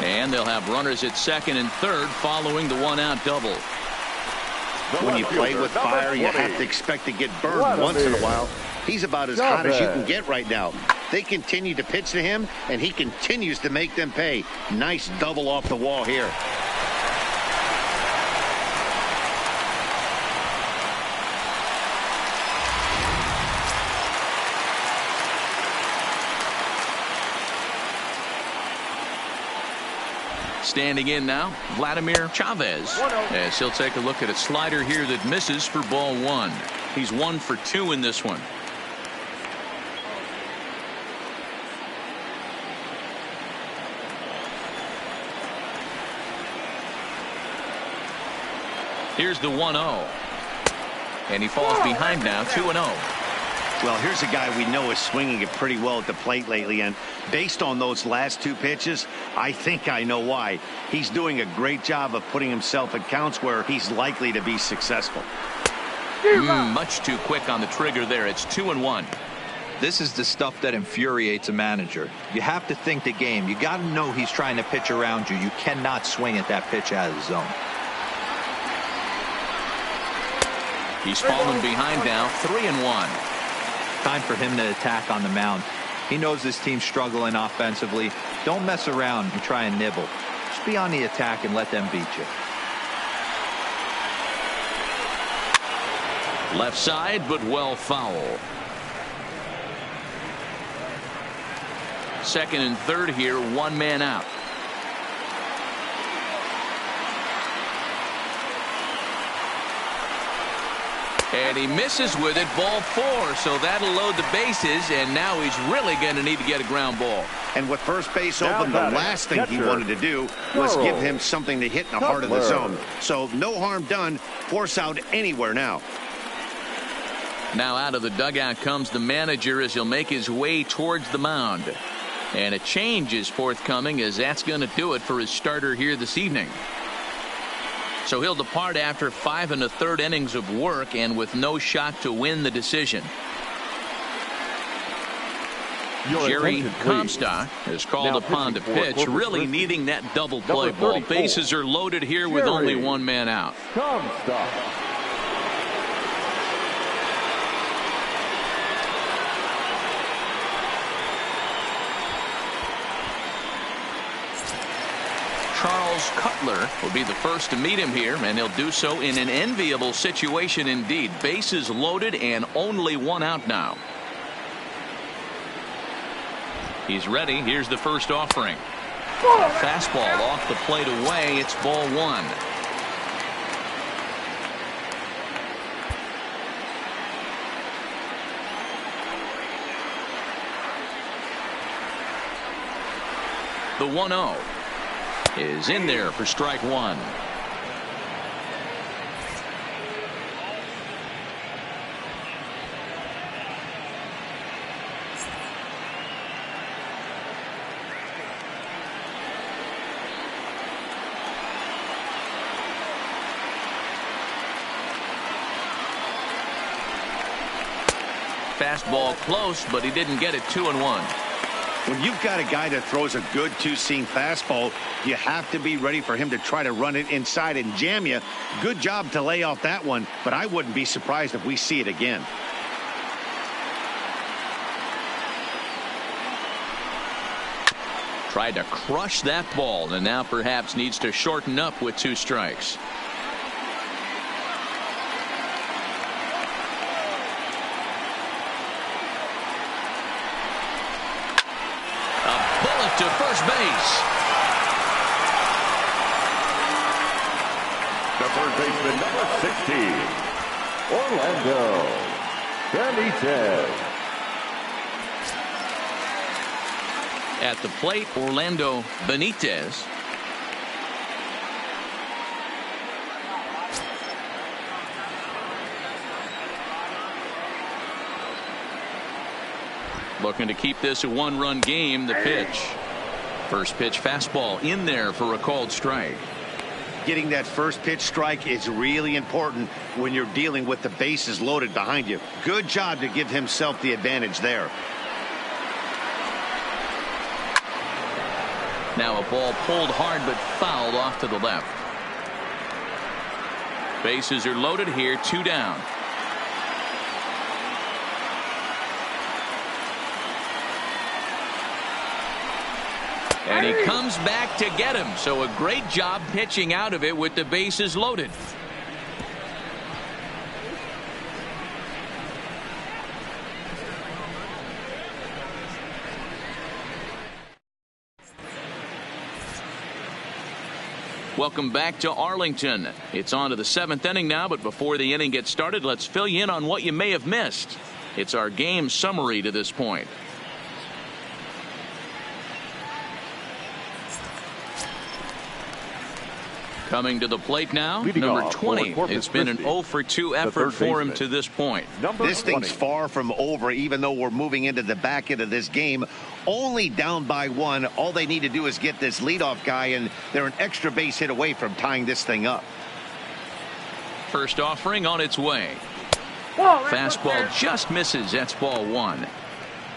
And they'll have runners at second and third following the 1-out double. When you play with fire, you have to expect to get burned once in a while. He's about as hot as you can get right now. They continue to pitch to him, and he continues to make them pay. Nice double off the wall here. Standing in now, Vladimir Chavez, as he'll take a look at a slider here that misses for ball 1. He's 1 for 2 in this one. Here's the 1-0. And he falls behind now, 2-0. Well, here's a guy we know is swinging it pretty well at the plate lately, and based on those last 2 pitches, I think I know why. He's doing a great job of putting himself at counts where he's likely to be successful. Much too quick on the trigger there. It's 2-1. This is the stuff that infuriates a manager. You have to think the game. You got to know he's trying to pitch around you. You cannot swing at that pitch out of the zone. He's fallen behind now, 3-1. Time for him to attack on the mound. He knows this team's struggling offensively. Don't mess around and try and nibble. Just be on the attack and let them beat you. Left side, but well foul. Second and third here, one man out. And he misses with it, ball 4, so that'll load the bases, and now he's really going to need to get a ground ball. And with first base open, the last thing he wanted to do was give him something to hit in the heart of the zone. So no harm done, force out anywhere now. Now out of the dugout comes the manager as he'll make his way towards the mound. And a change is forthcoming, as that's going to do it for his starter here this evening. So he'll depart after 5 1/3 innings of work and with no shot to win the decision. Jerry Comstock is called upon to pitch, really needing that double play ball. Bases are loaded here with only one man out. Comstock. Charles Cutler will be the first to meet him here, and he'll do so in an enviable situation indeed. Bases loaded and only one out now. He's ready. Here's the first offering. Fastball off the plate away. It's ball 1. The 1-0 is in there for strike 1. Fastball close, but he didn't get it. 2-1. When you've got a guy that throws a good two-seam fastball, you have to be ready for him to try to run it inside and jam you. Good job to lay off that one, but I wouldn't be surprised if we see it again. Tried to crush that ball, and now perhaps needs to shorten up with 2 strikes. To first base. The third baseman, number 16, Orlando Benitez. At the plate, Orlando Benitez. Looking to keep this a 1-run game. The pitch. First pitch fastball in there for a called strike. Getting that first pitch strike is really important when you're dealing with the bases loaded behind you. Good job to give himself the advantage there. Now a ball pulled hard but fouled off to the left. Bases are loaded here. 2 down. And he comes back to get him. So a great job pitching out of it with the bases loaded. Welcome back to Arlington. It's on to the 7th inning now, but before the inning gets started, let's fill you in on what you may have missed. It's our game summary to this point. Coming to the plate now, number 20. It's been an 0-for-2 effort for him to this point. This thing's far from over, even though we're moving into the back end of this game. Only down by 1. All they need to do is get this leadoff guy, and they're an extra base hit away from tying this thing up. First offering on its way. Fastball just misses. That's ball one.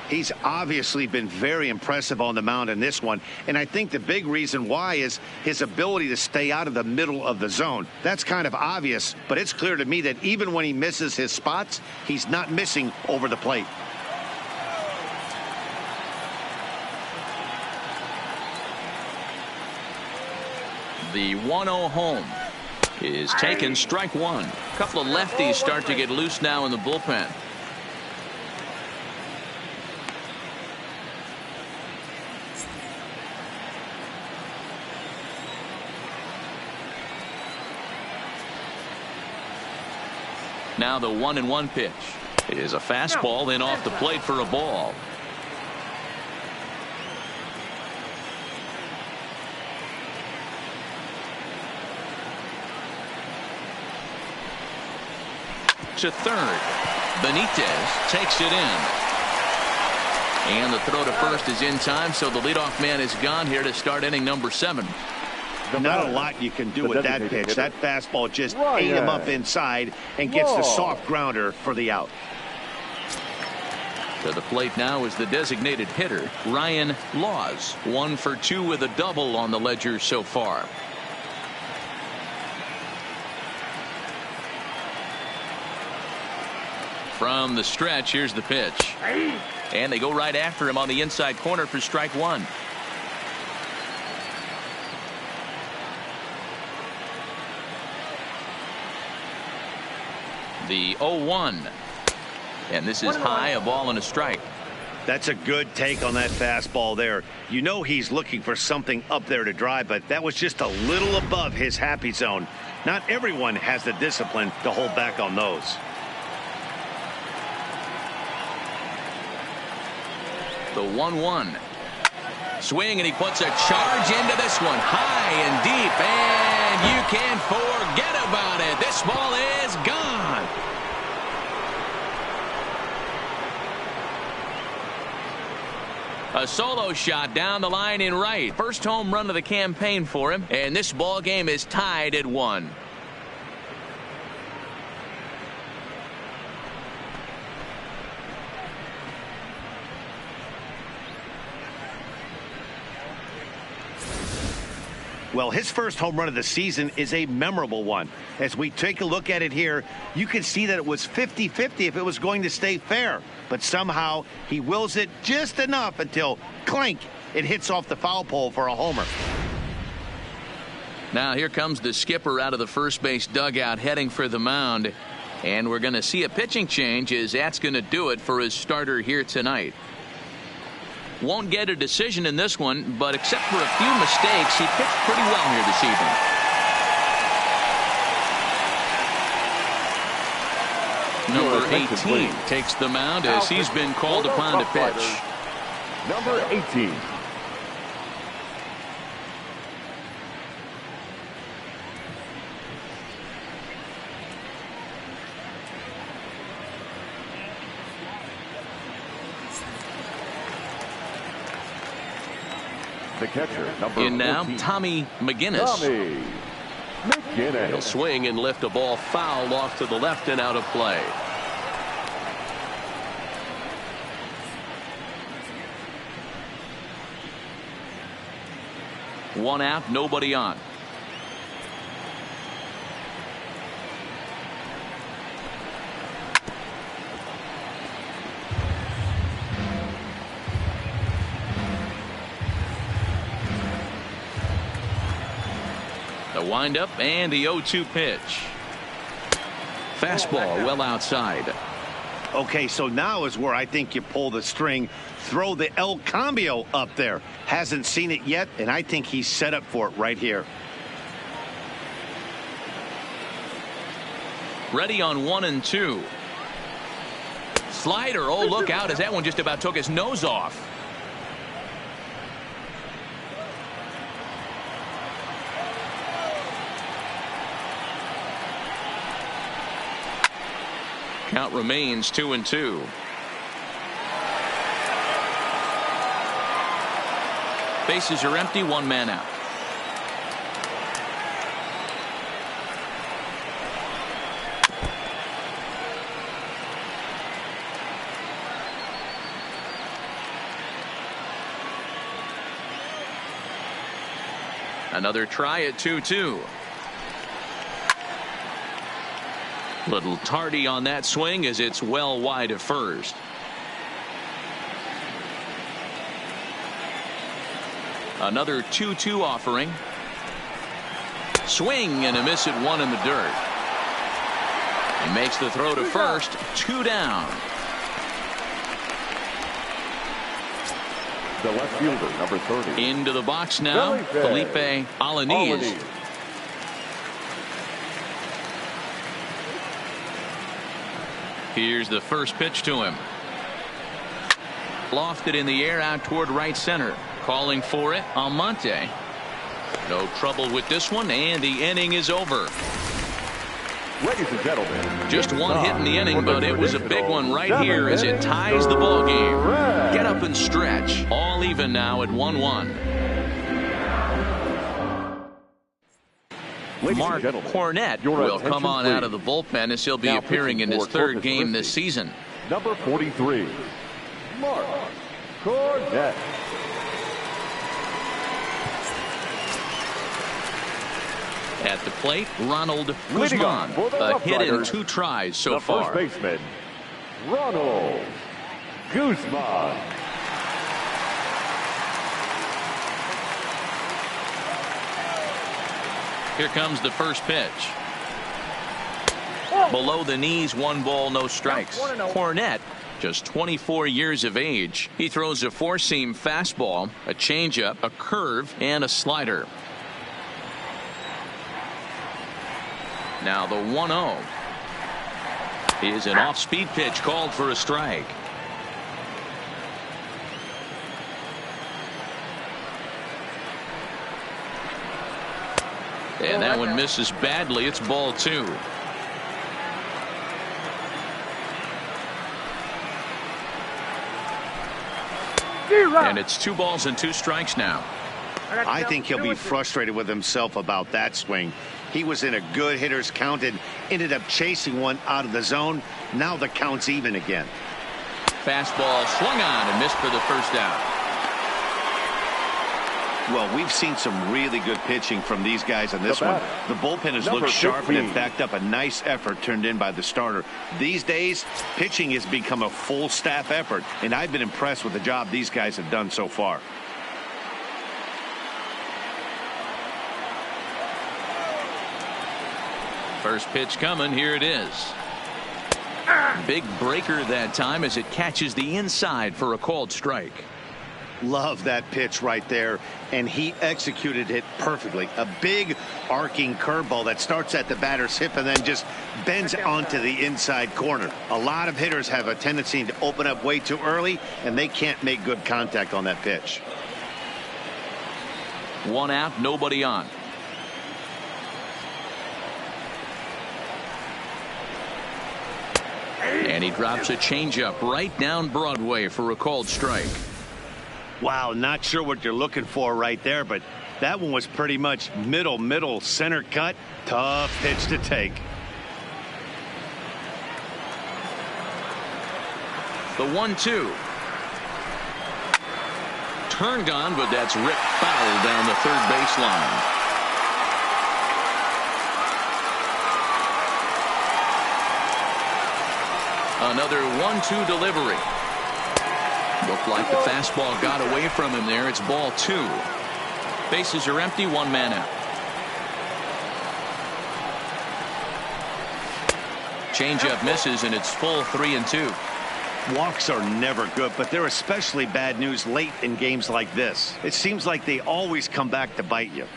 He's obviously been very impressive on the mound in this one, and I think the big reason why is his ability to stay out of the middle of the zone. That's kind of obvious, but it's clear to me that even when he misses his spots, he's not missing over the plate. The 1-0 home is taken, strike one. A couple of lefties start to get loose now in the bullpen. Now the 1-1 pitch is a fastball in off the plate for a ball. To third. Benitez takes it in. And the throw to first is in time, so the leadoff man is gone here to start inning number 7. Not a lot you can do with that pitch. That fastball just ate him up inside and gets the soft grounder for the out. To the plate now is the designated hitter, Ryan Laws. 1 for 2 with a double on the ledger so far. From the stretch, here's the pitch. And they go right after him on the inside corner for strike one. The 0-1. And this is high, a ball and a strike. That's a good take on that fastball there. You know he's looking for something up there to drive, but that was just a little above his happy zone. Not everyone has the discipline to hold back on those. The 1-1. Swing, and he puts a charge into this one. High and deep, and you can forget about it. This ball is gone. A solo shot down the line in right. First home run of the campaign for him, and this ball game is tied at 1. Well, his first home run of the season is a memorable one. As we take a look at it here, you can see that it was 50-50 if it was going to stay fair. But somehow he wills it just enough until, clink, it hits off the foul pole for a homer. Now here comes the skipper out of the first base dugout heading for the mound. And we're going to see a pitching change, as that's going to do it for his starter here tonight. Won't get a decision in this one, but except for a few mistakes, he pitched pretty well here this evening. Number 18 takes the mound as he's been called upon to pitch. Number 18. The catcher, number in now, 14. Tommy McGinnis. He'll swing and lift a ball foul off to the left and out of play. One out, nobody on. The windup and the 0-2 pitch. Fastball well outside. Okay, so now is where I think you pull the string. Throw the El Cambio up there. Hasn't seen it yet, and I think he's set up for it right here. Ready on 1 and 2. Slider. Oh, look out, as that one just about took his nose off. Count remains 2 and 2. Bases are empty, 1 man out. Another try at 2-2. Little tardy on that swing as it's well wide of first. Another 2-2 offering. Swing and a miss at one in the dirt. He makes the throw to first. 2 down. The left fielder, number 30. Into the box now, Felipe Alaniz. Here's the first pitch to him. Lofted in the air out toward right center. Calling for it, Almonte. No trouble with this one, and the inning is over. Ladies and gentlemen, just one hit in the inning, but it was a big one right here as it ties the ball game. Get up and stretch. All even now at 1-1. Mark Cornett will come on out of the bullpen as he'll be appearing in his third game this season. Number 43, Mark Cornett. At the plate, Ronald Guzman. A hit in 2 tries so far. First baseman, Ronald Guzman. Here comes the first pitch. Below the knees, 1 ball, no strikes. Cornett, just 24 years of age. He throws a 4-seam fastball, a changeup, a curve, and a slider. Now the 1-0 is an off-speed pitch called for a strike. And that one misses badly. It's ball 2. And it's 2 balls and 2 strikes now. I think he'll be frustrated with himself about that swing. He was in a good hitter's count and ended up chasing one out of the zone. Now the count's even again. Fastball swung on and missed for the first out. Well, we've seen some really good pitching from these guys on this one. The bullpen has looked sharp and have backed up a nice effort turned in by the starter. These days, pitching has become a full staff effort, and I've been impressed with the job these guys have done so far. First pitch coming. Here it is. Big breaker that time as it catches the inside for a called strike. Love that pitch right there, and he executed it perfectly. A big arcing curveball that starts at the batter's hip and then just bends onto the inside corner. A lot of hitters have a tendency to open up way too early, and they can't make good contact on that pitch. 1 out, nobody on. And he drops a changeup right down Broadway for a called strike. Wow, not sure what you're looking for right there, but that one was pretty much middle center cut. Tough pitch to take. The 1-2. Turned on, but that's ripped foul down the third baseline. Another 1-2 delivery. Looked like the fastball got away from him there. It's ball 2. Bases are empty. 1 man out. Changeup misses, and it's full 3-2. Walks are never good, but they're especially bad news late in games like this. It seems like they always come back to bite you.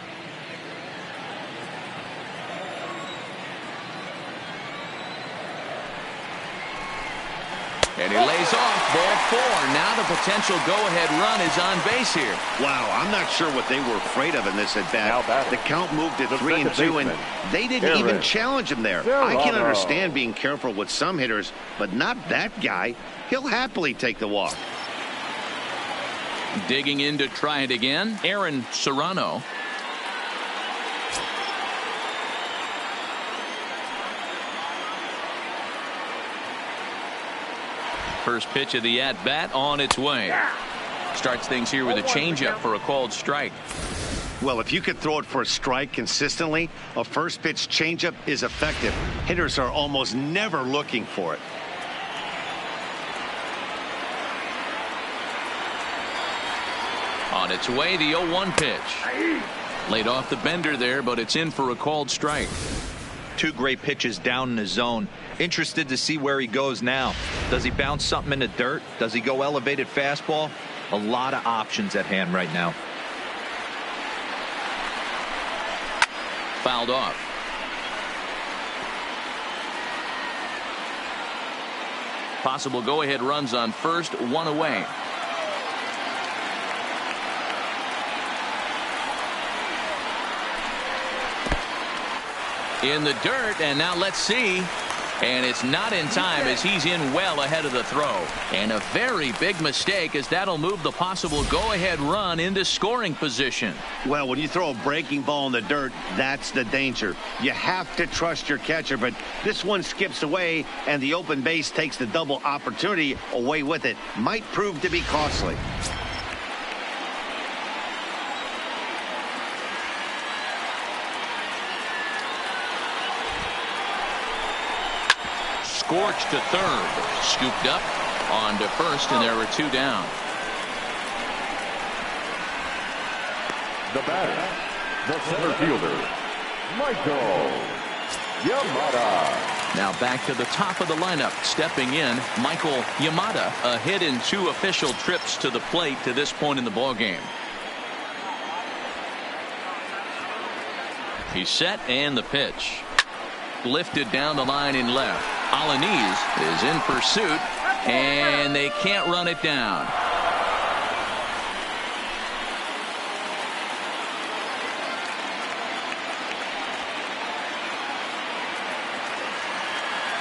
And he lays off. Ball 4. Now the potential go-ahead run is on base here. Wow, I'm not sure what they were afraid of in this at-bat. The count moved to 3-2, and they didn't even challenge him there. I can understand being careful with some hitters, but not that guy. He'll happily take the walk. Digging in to try it again, Aaron Serrano. First pitch of the at-bat on its way. Starts things here with a changeup for a called strike. Well, if you could throw it for a strike consistently, a first pitch changeup is effective. Hitters are almost never looking for it. On its way, the 0-1 pitch. Laid off the bender there, but it's in for a called strike. Two great pitches down in the zone. Interested to see where he goes now. Does he bounce something in the dirt? Does he go elevated fastball? A lot of options at hand right now. Fouled off. Possible go-ahead runs on first, one away. In the dirt, and now let's see. And it's not in time as he's in well ahead of the throw. And a very big mistake, as that'll move the possible go-ahead run into scoring position. Well, when you throw a breaking ball in the dirt, that's the danger. You have to trust your catcher, but this one skips away, and the open base takes the double opportunity away with it. Might prove to be costly. Scorched to third, scooped up on to first, and there were two down. The batter, the center fielder, Michael Yamada. Now back to the top of the lineup, stepping in, Michael Yamada, a hit in 2 official trips to the plate to this point in the ballgame. He's set, and the pitch. Lifted down the line in left. Alanis is in pursuit, and they can't run it down.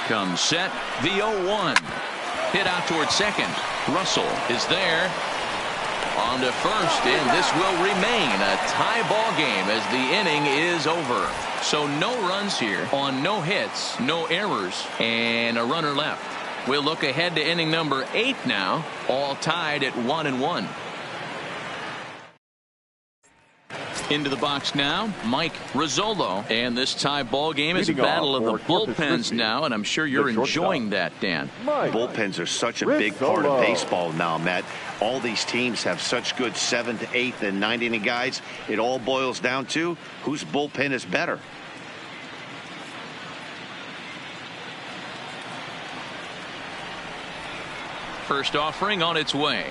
Comes set, the 0-1. Hit out toward second. Russell is there. On to first, and this will remain a tie ball game as the inning is over. So no runs here on no hits, no errors, and a runner left. We'll look ahead to inning number 8 now, all tied at 1-1. Into the box now, Mike Rizzolo, and this tie ball game is a battle of the bullpens now, and I'm sure you're enjoying that, Dan. Bullpens are such a big part of baseball now, Matt. All these teams have such good 7th, 8th, and 9th inning guys. It all boils down to whose bullpen is better. First offering on its way.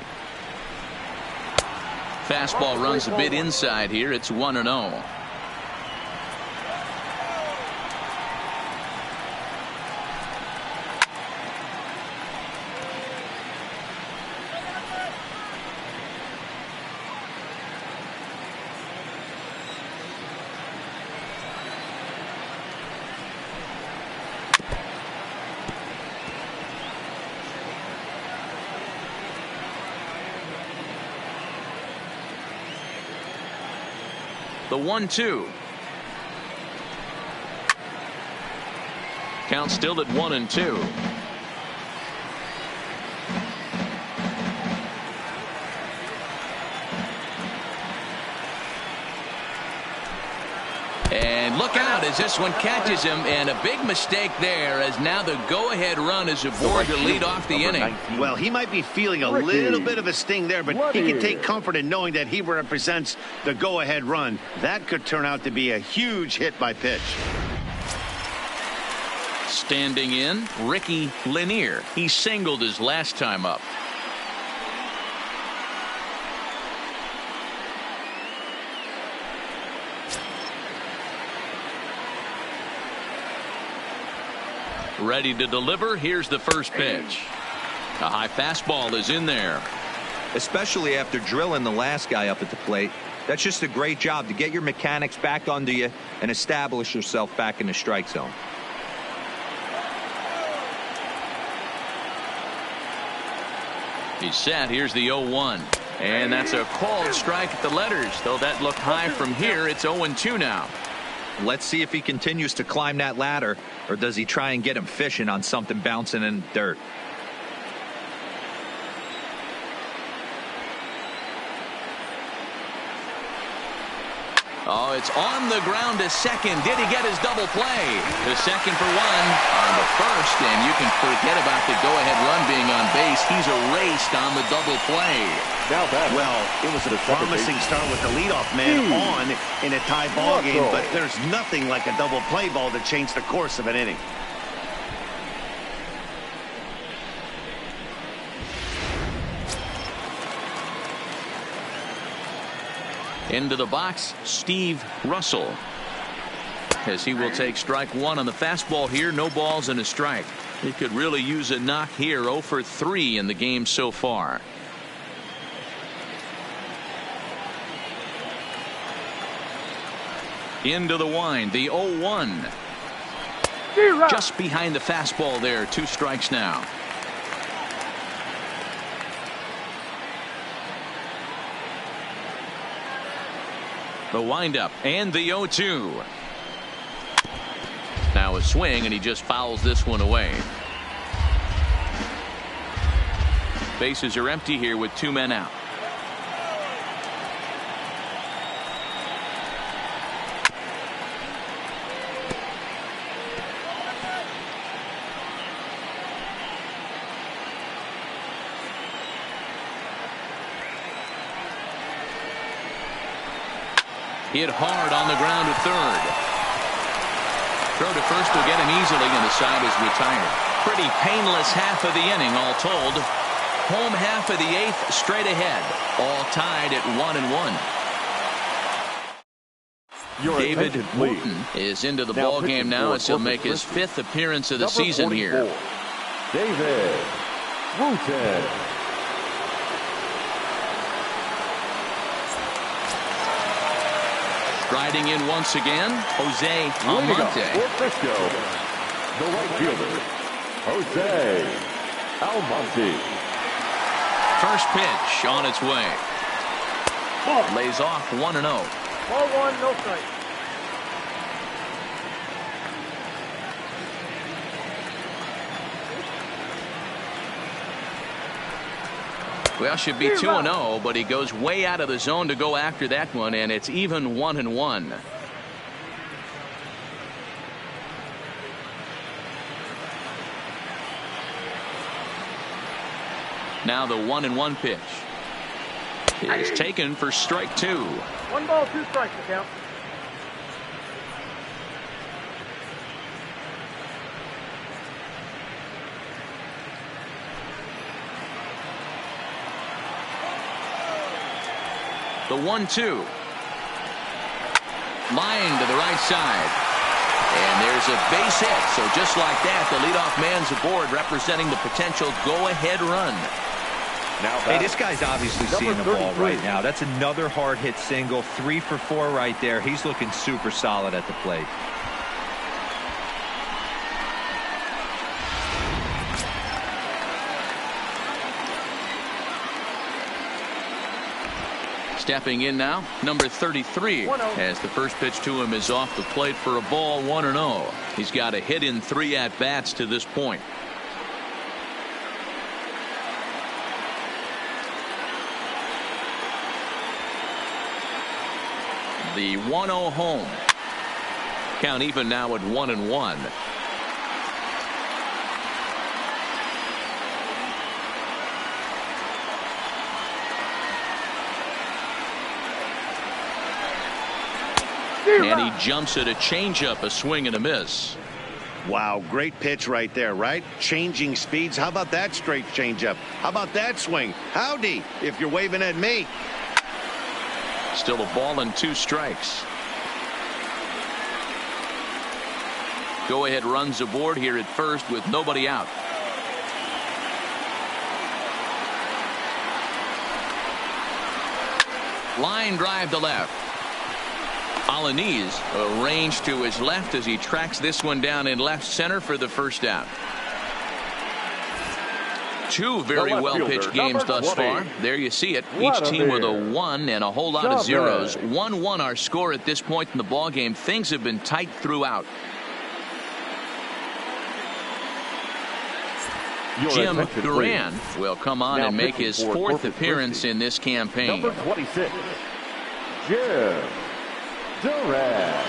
Fastball runs a bit inside here. It's 1-0. The 1-2. Count still at 1-2. And look out as this one catches him, and a big mistake there as now the go-ahead run is aboard to lead off the inning. Well, he might be feeling a little bit of a sting there, but he can take comfort in knowing that he represents the go-ahead run. That could turn out to be a huge hit by pitch. Standing in, Ricky Lanier. He singled his last time up. Ready to deliver. Here's the first pitch. A high fastball is in there. Especially after drilling the last guy up at the plate. That's just a great job to get your mechanics back under you and establish yourself back in the strike zone. He's set. Here's the 0-1. And that's a called strike at the letters. Though that looked high from here, it's 0-2 now. Let's see if he continues to climb that ladder, or does he try and get him fishing on something bouncing in the dirt. Oh, it's on the ground to second. Did he get his double play? The second for one on the first, and you can forget about the go-ahead run being on base. He's erased on the double play. Now that Well, it was a promising start with the leadoff man on in a tie ball game, but there's nothing like a double play ball to change the course of an inning. Into the box, Steve Russell, as he will take strike one on the fastball here. No balls and a strike. He could really use a knock here. 0 for 3 in the game so far. Into the wind, the 0-1. Just behind the fastball there. 2 strikes now. The windup and the 0-2. Now a swing, and he just fouls this one away. Bases are empty here with 2 men out. Hit hard on the ground to third. Throw to first will get him easily, and the side is retired. Pretty painless half of the inning, all told. Home half of the 8th straight ahead. All tied at 1-1. David Wooten is into the ball game now, as he'll make his 5th appearance of the season here. David Wooten. Striding in once again, Jose Almonte. The right fielder, Jose Almonte. First pitch on its way. Lays off 1-0. Ball 1, no strike. Well, should be 2-0, but he goes way out of the zone to go after that one, and it's even 1-1. Now the 1-1 pitch is taken for strike 2. 1 ball, 2 strikes to count. The 1-2. Line to the right side. And there's a base hit. So just like that, the leadoff man's aboard, representing the potential go-ahead run. Now hey, this guy's obviously seeing the ball right now. That's another hard hit single. 3 for 4 right there. He's looking super solid at the plate. Stepping in now, number 33, as the first pitch to him is off the plate for a ball. 1-0. He's got a hit in 3 at-bats to this point. The 1-0 home. Count even now at 1-1. And he jumps at a changeup, a swing and a miss. Wow, great pitch right there, right? Changing speeds. How about that straight changeup? How about that swing? Howdy, if you're waving at me. Still a ball and 2 strikes. Go ahead runs aboard here at first with nobody out. Line drive to left. Alaniz arranged to his left as he tracks this one down in left center for the first out. 2 very well-pitched games thus far. There you see it. Each team with a 1 and a whole lot of zeros. 1-1 our score at this point in the ball game. Things have been tight throughout. Jim Duran will come on and make his 4th appearance in this campaign. Number 26, Jim Durant.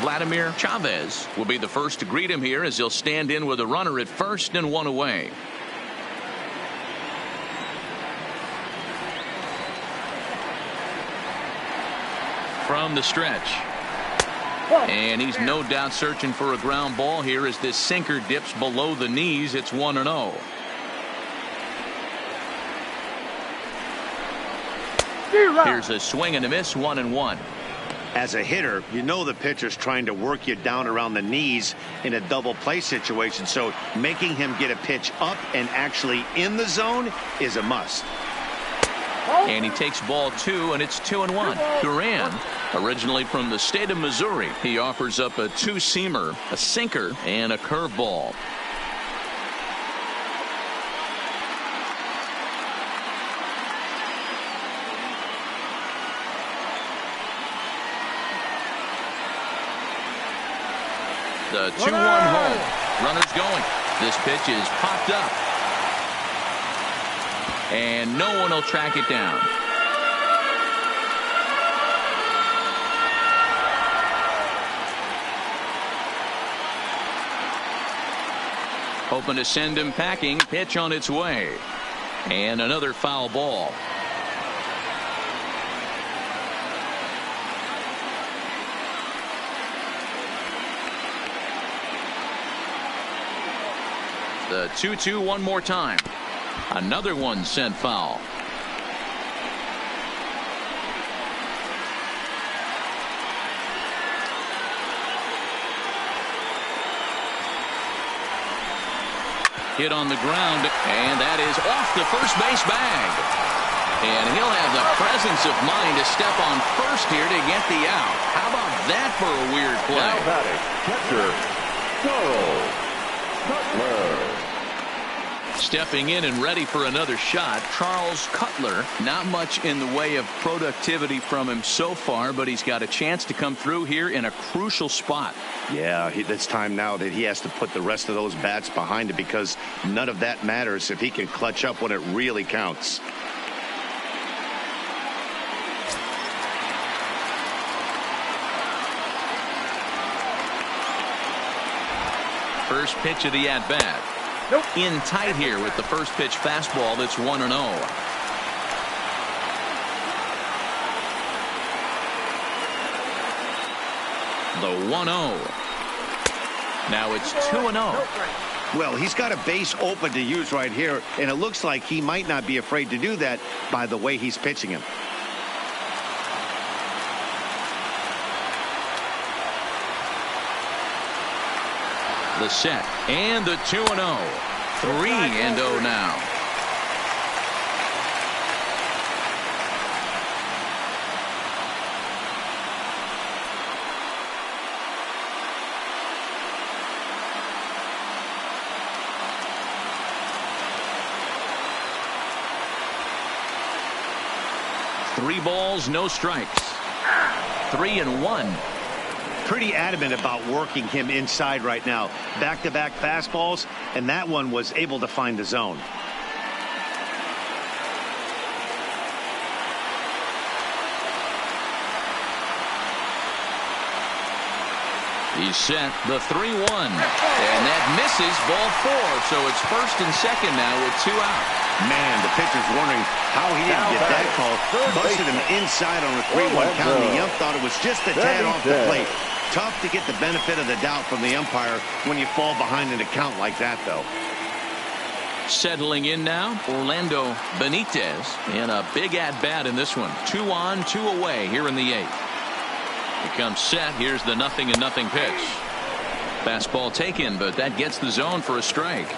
Vladimir Chavez will be the first to greet him here as he'll stand in with a runner at first and one away. From the stretch. And he's no doubt searching for a ground ball here as this sinker dips below the knees. It's 1-0. Here's a swing and a miss, 1-1. As a hitter, you know the pitcher's trying to work you down around the knees in a double play situation, so making him get a pitch up and actually in the zone is a must. And he takes ball 2, and it's 2-1. Duran, originally from the state of Missouri, he offers up a two-seamer, a sinker, and a curveball. The 2-1 home. Runners going. This pitch is popped up. And no one will track it down. Hoping to send him packing. Pitch on its way. And another foul ball. The 2-2 one more time. Another one sent foul. Hit on the ground, and that is off the first base bag. And he'll have the presence of mind to step on first here to get the out. How about that for a weird play? Now batting, catcher, Charles Cutler. Stepping in and ready for another shot, Charles Cutler. Not much in the way of productivity from him so far, but he's got a chance to come through here in a crucial spot. Yeah, it's time now that he has to put the rest of those bats behind it, because none of that matters if he can clutch up when it really counts. First pitch of the at-bat. In tight here with the first pitch fastball. That's 1-0. The 1-0. Now it's 2-0. Well, he's got a base open to use right here, and it looks like he might not be afraid to do that by the way he's pitching him. The set and the 2-0. 3-0 now. Three balls, no strikes. 3-1. Pretty adamant about working him inside right now. Back-to-back fastballs, and that one was able to find the zone. He's set the 3-1, and that misses ball 4, so it's first and second now with 2 out. Man, the pitcher's wondering how he didn't get that call. Busted him inside on a 3-1 count. The ump thought it was just a tad off the plate. Tough to get the benefit of the doubt from the umpire when you fall behind an account like that, though. Settling in now, Orlando Benitez, and a big at-bat in this one. 2 on, 2 away here in the 8th. He comes set. Here's the 0-0 pitch. Fastball taken, but that gets the zone for a strike.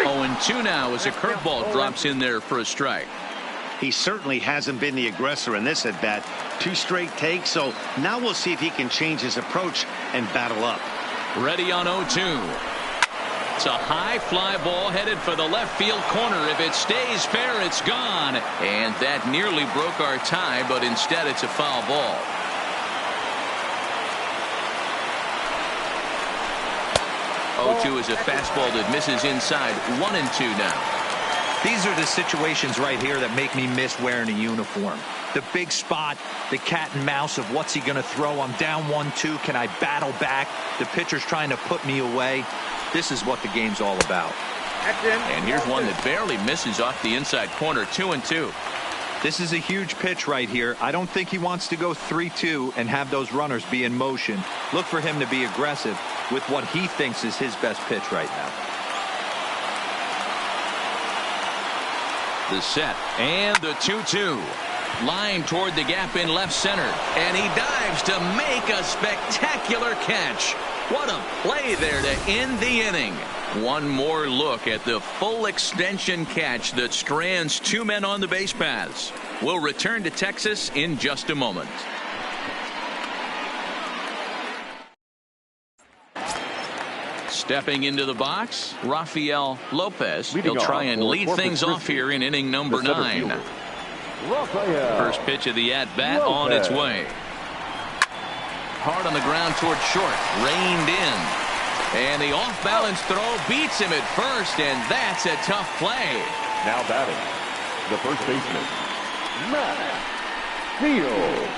0-2 now as a curveball drops in there for a strike. He certainly hasn't been the aggressor in this at bat. 2 straight takes, so now we'll see if he can change his approach and battle up. Ready on 0-2. It's a high fly ball headed for the left field corner. If it stays fair, it's gone. And that nearly broke our tie, but instead it's a foul ball. Oh, 2 is a fastball that misses inside. 1-2 now. These are the situations right here that make me miss wearing a uniform. The big spot, the cat and mouse of what's he going to throw. I'm down 1-2. Can I battle back? The pitcher's trying to put me away. This is what the game's all about. And here's one that barely misses off the inside corner. 2-2. This is a huge pitch right here. I don't think he wants to go 3-2 and have those runners be in motion. Look for him to be aggressive with what he thinks is his best pitch right now. The set and the 2-2. Line toward the gap in left center. And he dives to make a spectacular catch. What a play there to end the inning. One more look at the full extension catch that strands 2 men on the base paths. We'll return to Texas in just a moment. Stepping into the box, Rafael Lopez. He'll try and lead things off here in inning number 9. First pitch of the at-bat on its way. Hard on the ground toward short. Reined in. And the off-balance throw beats him at first, and that's a tough play. Now batting, the first baseman, Matt Fields.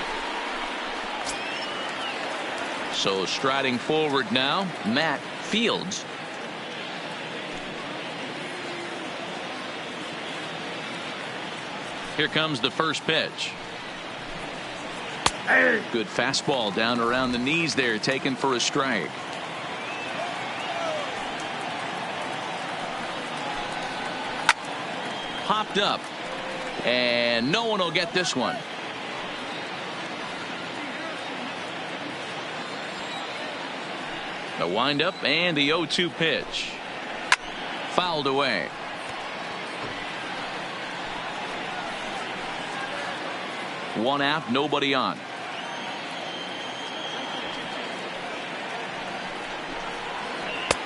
So striding forward now, Matt Fields. Here comes the first pitch. Good fastball down around the knees there, taken for a strike. Popped up, and no one will get this one. The windup and the 0-2 pitch. Fouled away. One out, nobody on.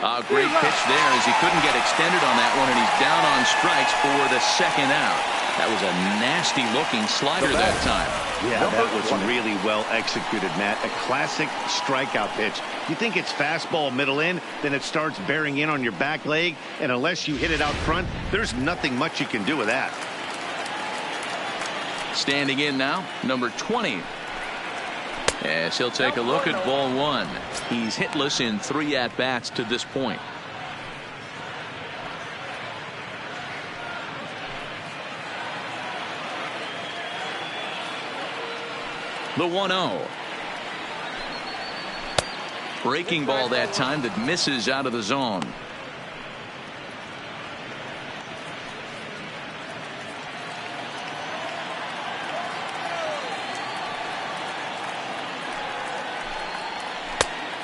A great pitch there as he couldn't get extended on that one, and he's down on strikes for the second out. That was a nasty looking slider that time. Yeah, that was really well executed, Matt. A classic strikeout pitch. You think it's fastball middle in, then it starts bearing in on your back leg, and unless you hit it out front, there's nothing much you can do with that. Standing in now, number 20. Yes, he'll take a look at ball 1. He's hitless in 3 at-bats to this point. The 1-0. Breaking ball that time that misses out of the zone.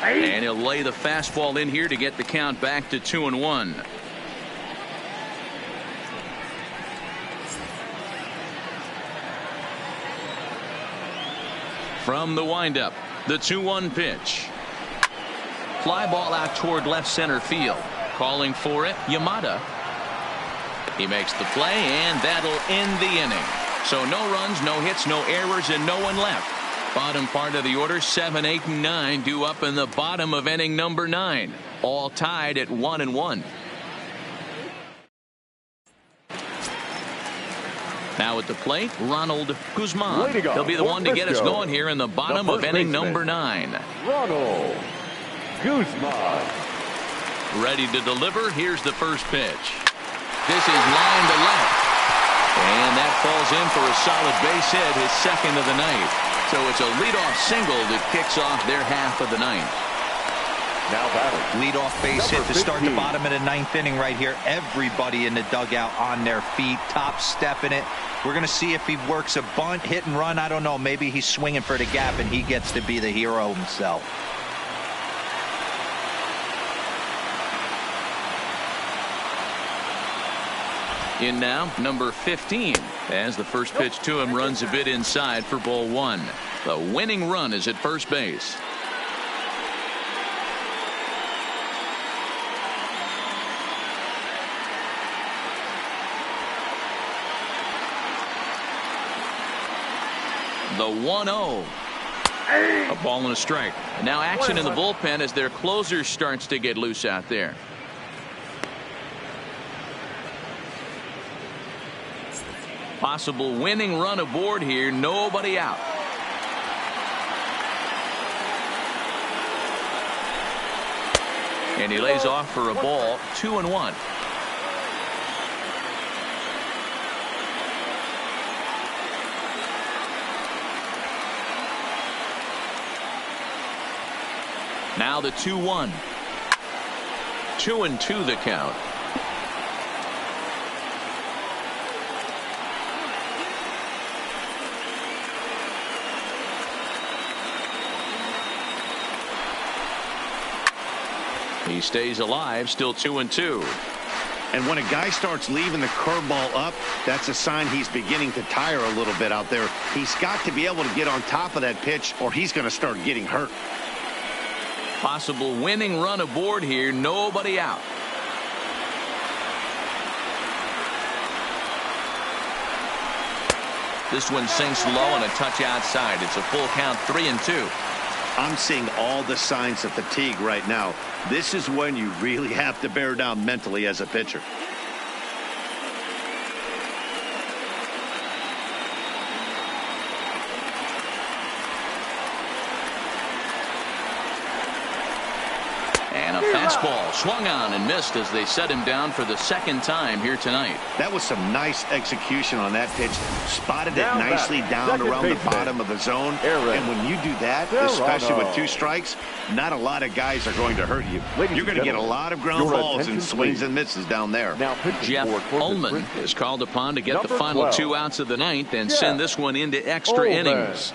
And he'll lay the fastball in here to get the count back to 2-1. From the windup, the 2-1 pitch. Fly ball out toward left center field. Calling for it, Yamada. He makes the play, and that'll end the inning. So no runs, no hits, no errors, and no one left. Bottom part of the order, 7, 8, and 9 due up in the bottom of inning number 9. All tied at 1-1. Now at the plate, Ronald Guzman. He'll be the one to get us going here in the bottom of inning number 9. Ronald Guzman. Ready to deliver. Here's the first pitch. This is line to left. And that falls in for a solid base hit, his second of the night. So it's a leadoff single that kicks off their half of the 9th. Now batting, leadoff base hit to start the bottom of the 9th inning right here. Everybody in the dugout on their feet, top stepping it. We're going to see if he works a bunt, hit and run. I don't know. Maybe he's swinging for the gap and he gets to be the hero himself. In now, number 15, as the first pitch to him runs a bit inside for ball 1. The winning run is at first base. The 1-0. A ball and a strike. Now action in the bullpen as their closer starts to get loose out there. Possible winning run aboard here. Nobody out. And he lays off for a ball. 2-1. Now the 2-1. 2-2 the count. He stays alive, still 2-2. And when a guy starts leaving the curveball up, that's a sign he's beginning to tire a little bit out there. He's got to be able to get on top of that pitch or he's going to start getting hurt. Possible winning run aboard here. Nobody out. This one sinks low and a touch outside. It's a full count, 3-2. I'm seeing all the signs of fatigue right now. This is when you really have to bear down mentally as a pitcher. And a fastball swung on and missed as they set him down for the second time here tonight. That was some nice execution on that pitch. Spotted it nicely down around the bottom of the zone. And when you do that, especially with 2 strikes, not a lot of guys are going to hurt you. You're going to get a lot of ground balls and swings and misses down there. Jeff Ullman is called upon to get the final 2 outs of the ninth and send this one into extra innings.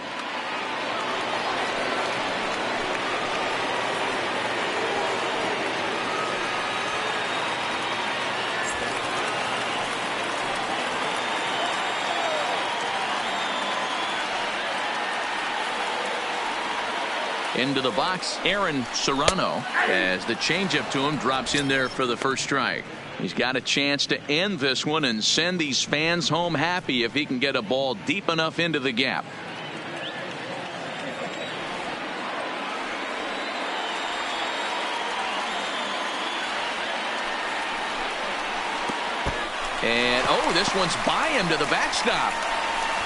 Into the box, Aaron Serrano, as the changeup to him drops in there for the first strike. He's got a chance to end this one and send these fans home happy if he can get a ball deep enough into the gap. And this one's by him to the backstop.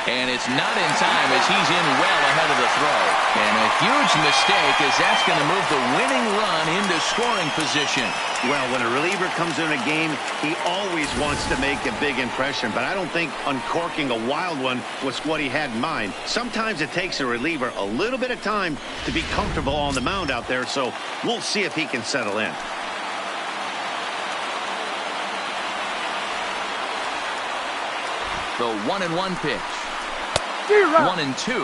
And it's not in time as he's in well ahead of the throw. And a huge mistake as that's going to move the winning run into scoring position. Well, when a reliever comes in a game, he always wants to make a big impression. But I don't think uncorking a wild one was what he had in mind. Sometimes it takes a reliever a little bit of time to be comfortable on the mound out there. So we'll see if he can settle in. The 1-1 pitch. 1-2.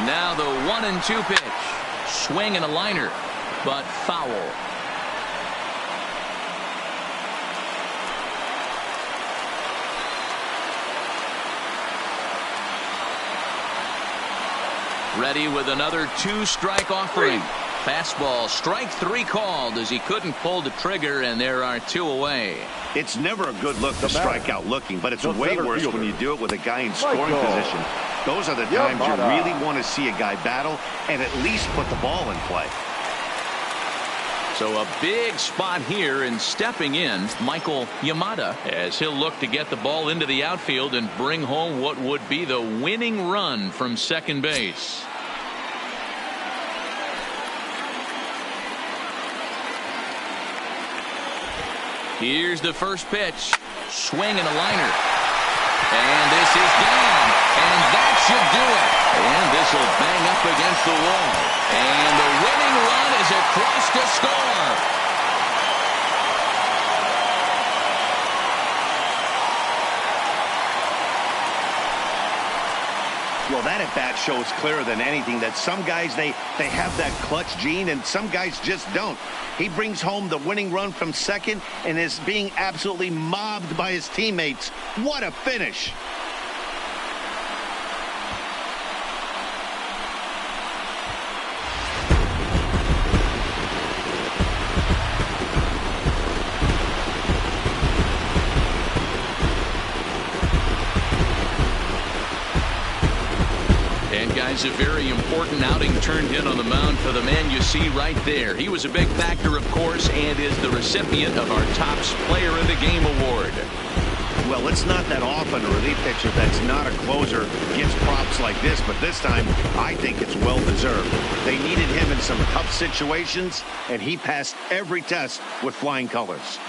Now the 1-2 pitch. Swing and a liner, but foul. Ready with another 2-strike offering. Fastball, strike 3 called as he couldn't pull the trigger, and there are 2 away. It's never a good look to strike out looking, but it's way worse when you do it with a guy in scoring position. Those are the times you really want to see a guy battle and at least put the ball in play. So a big spot here, and stepping in, Michael Yamada, as he'll look to get the ball into the outfield and bring home what would be the winning run from second base. Here's the first pitch. Swing and a liner. And this is down. And that should do it. And this will bang up against the wall. And the winning run is across to score. Well, that at bat shows clearer than anything that some guys, they have that clutch gene and some guys just don't. He brings home the winning run from second and is being absolutely mobbed by his teammates. What a finish. And guys, a very important outing turned in on the mound for the man you see right there. He was a big factor, of course, and is the recipient of our Topps Player of the Game award. Well, it's not that often a relief pitcher that's not a closer gets props like this, but this time I think it's well deserved. They needed him in some tough situations, and he passed every test with flying colors.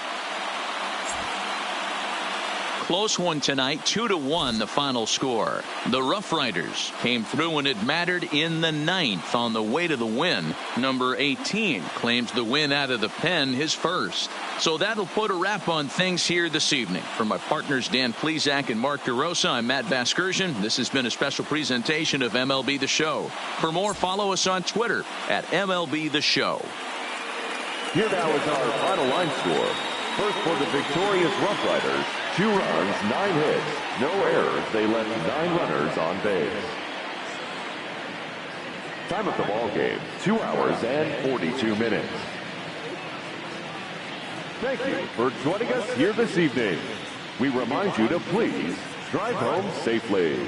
Close one tonight, 2-1 the final score. The Roughriders came through when it mattered in the 9th on the way to the win. Number 18 claims the win out of the pen, his first. So that'll put a wrap on things here this evening. For my partners Dan Plesac and Mark DeRosa, I'm Matt Vasgersian. This has been a special presentation of MLB The Show. For more, follow us on Twitter at MLB The Show. Here now is our final line score. First for the victorious Roughriders, 2 runs, 9 hits, no errors. They left 9 runners on base. Time of the ball game, 2 hours and 42 minutes. Thank you for joining us here this evening. We remind you to please drive home safely.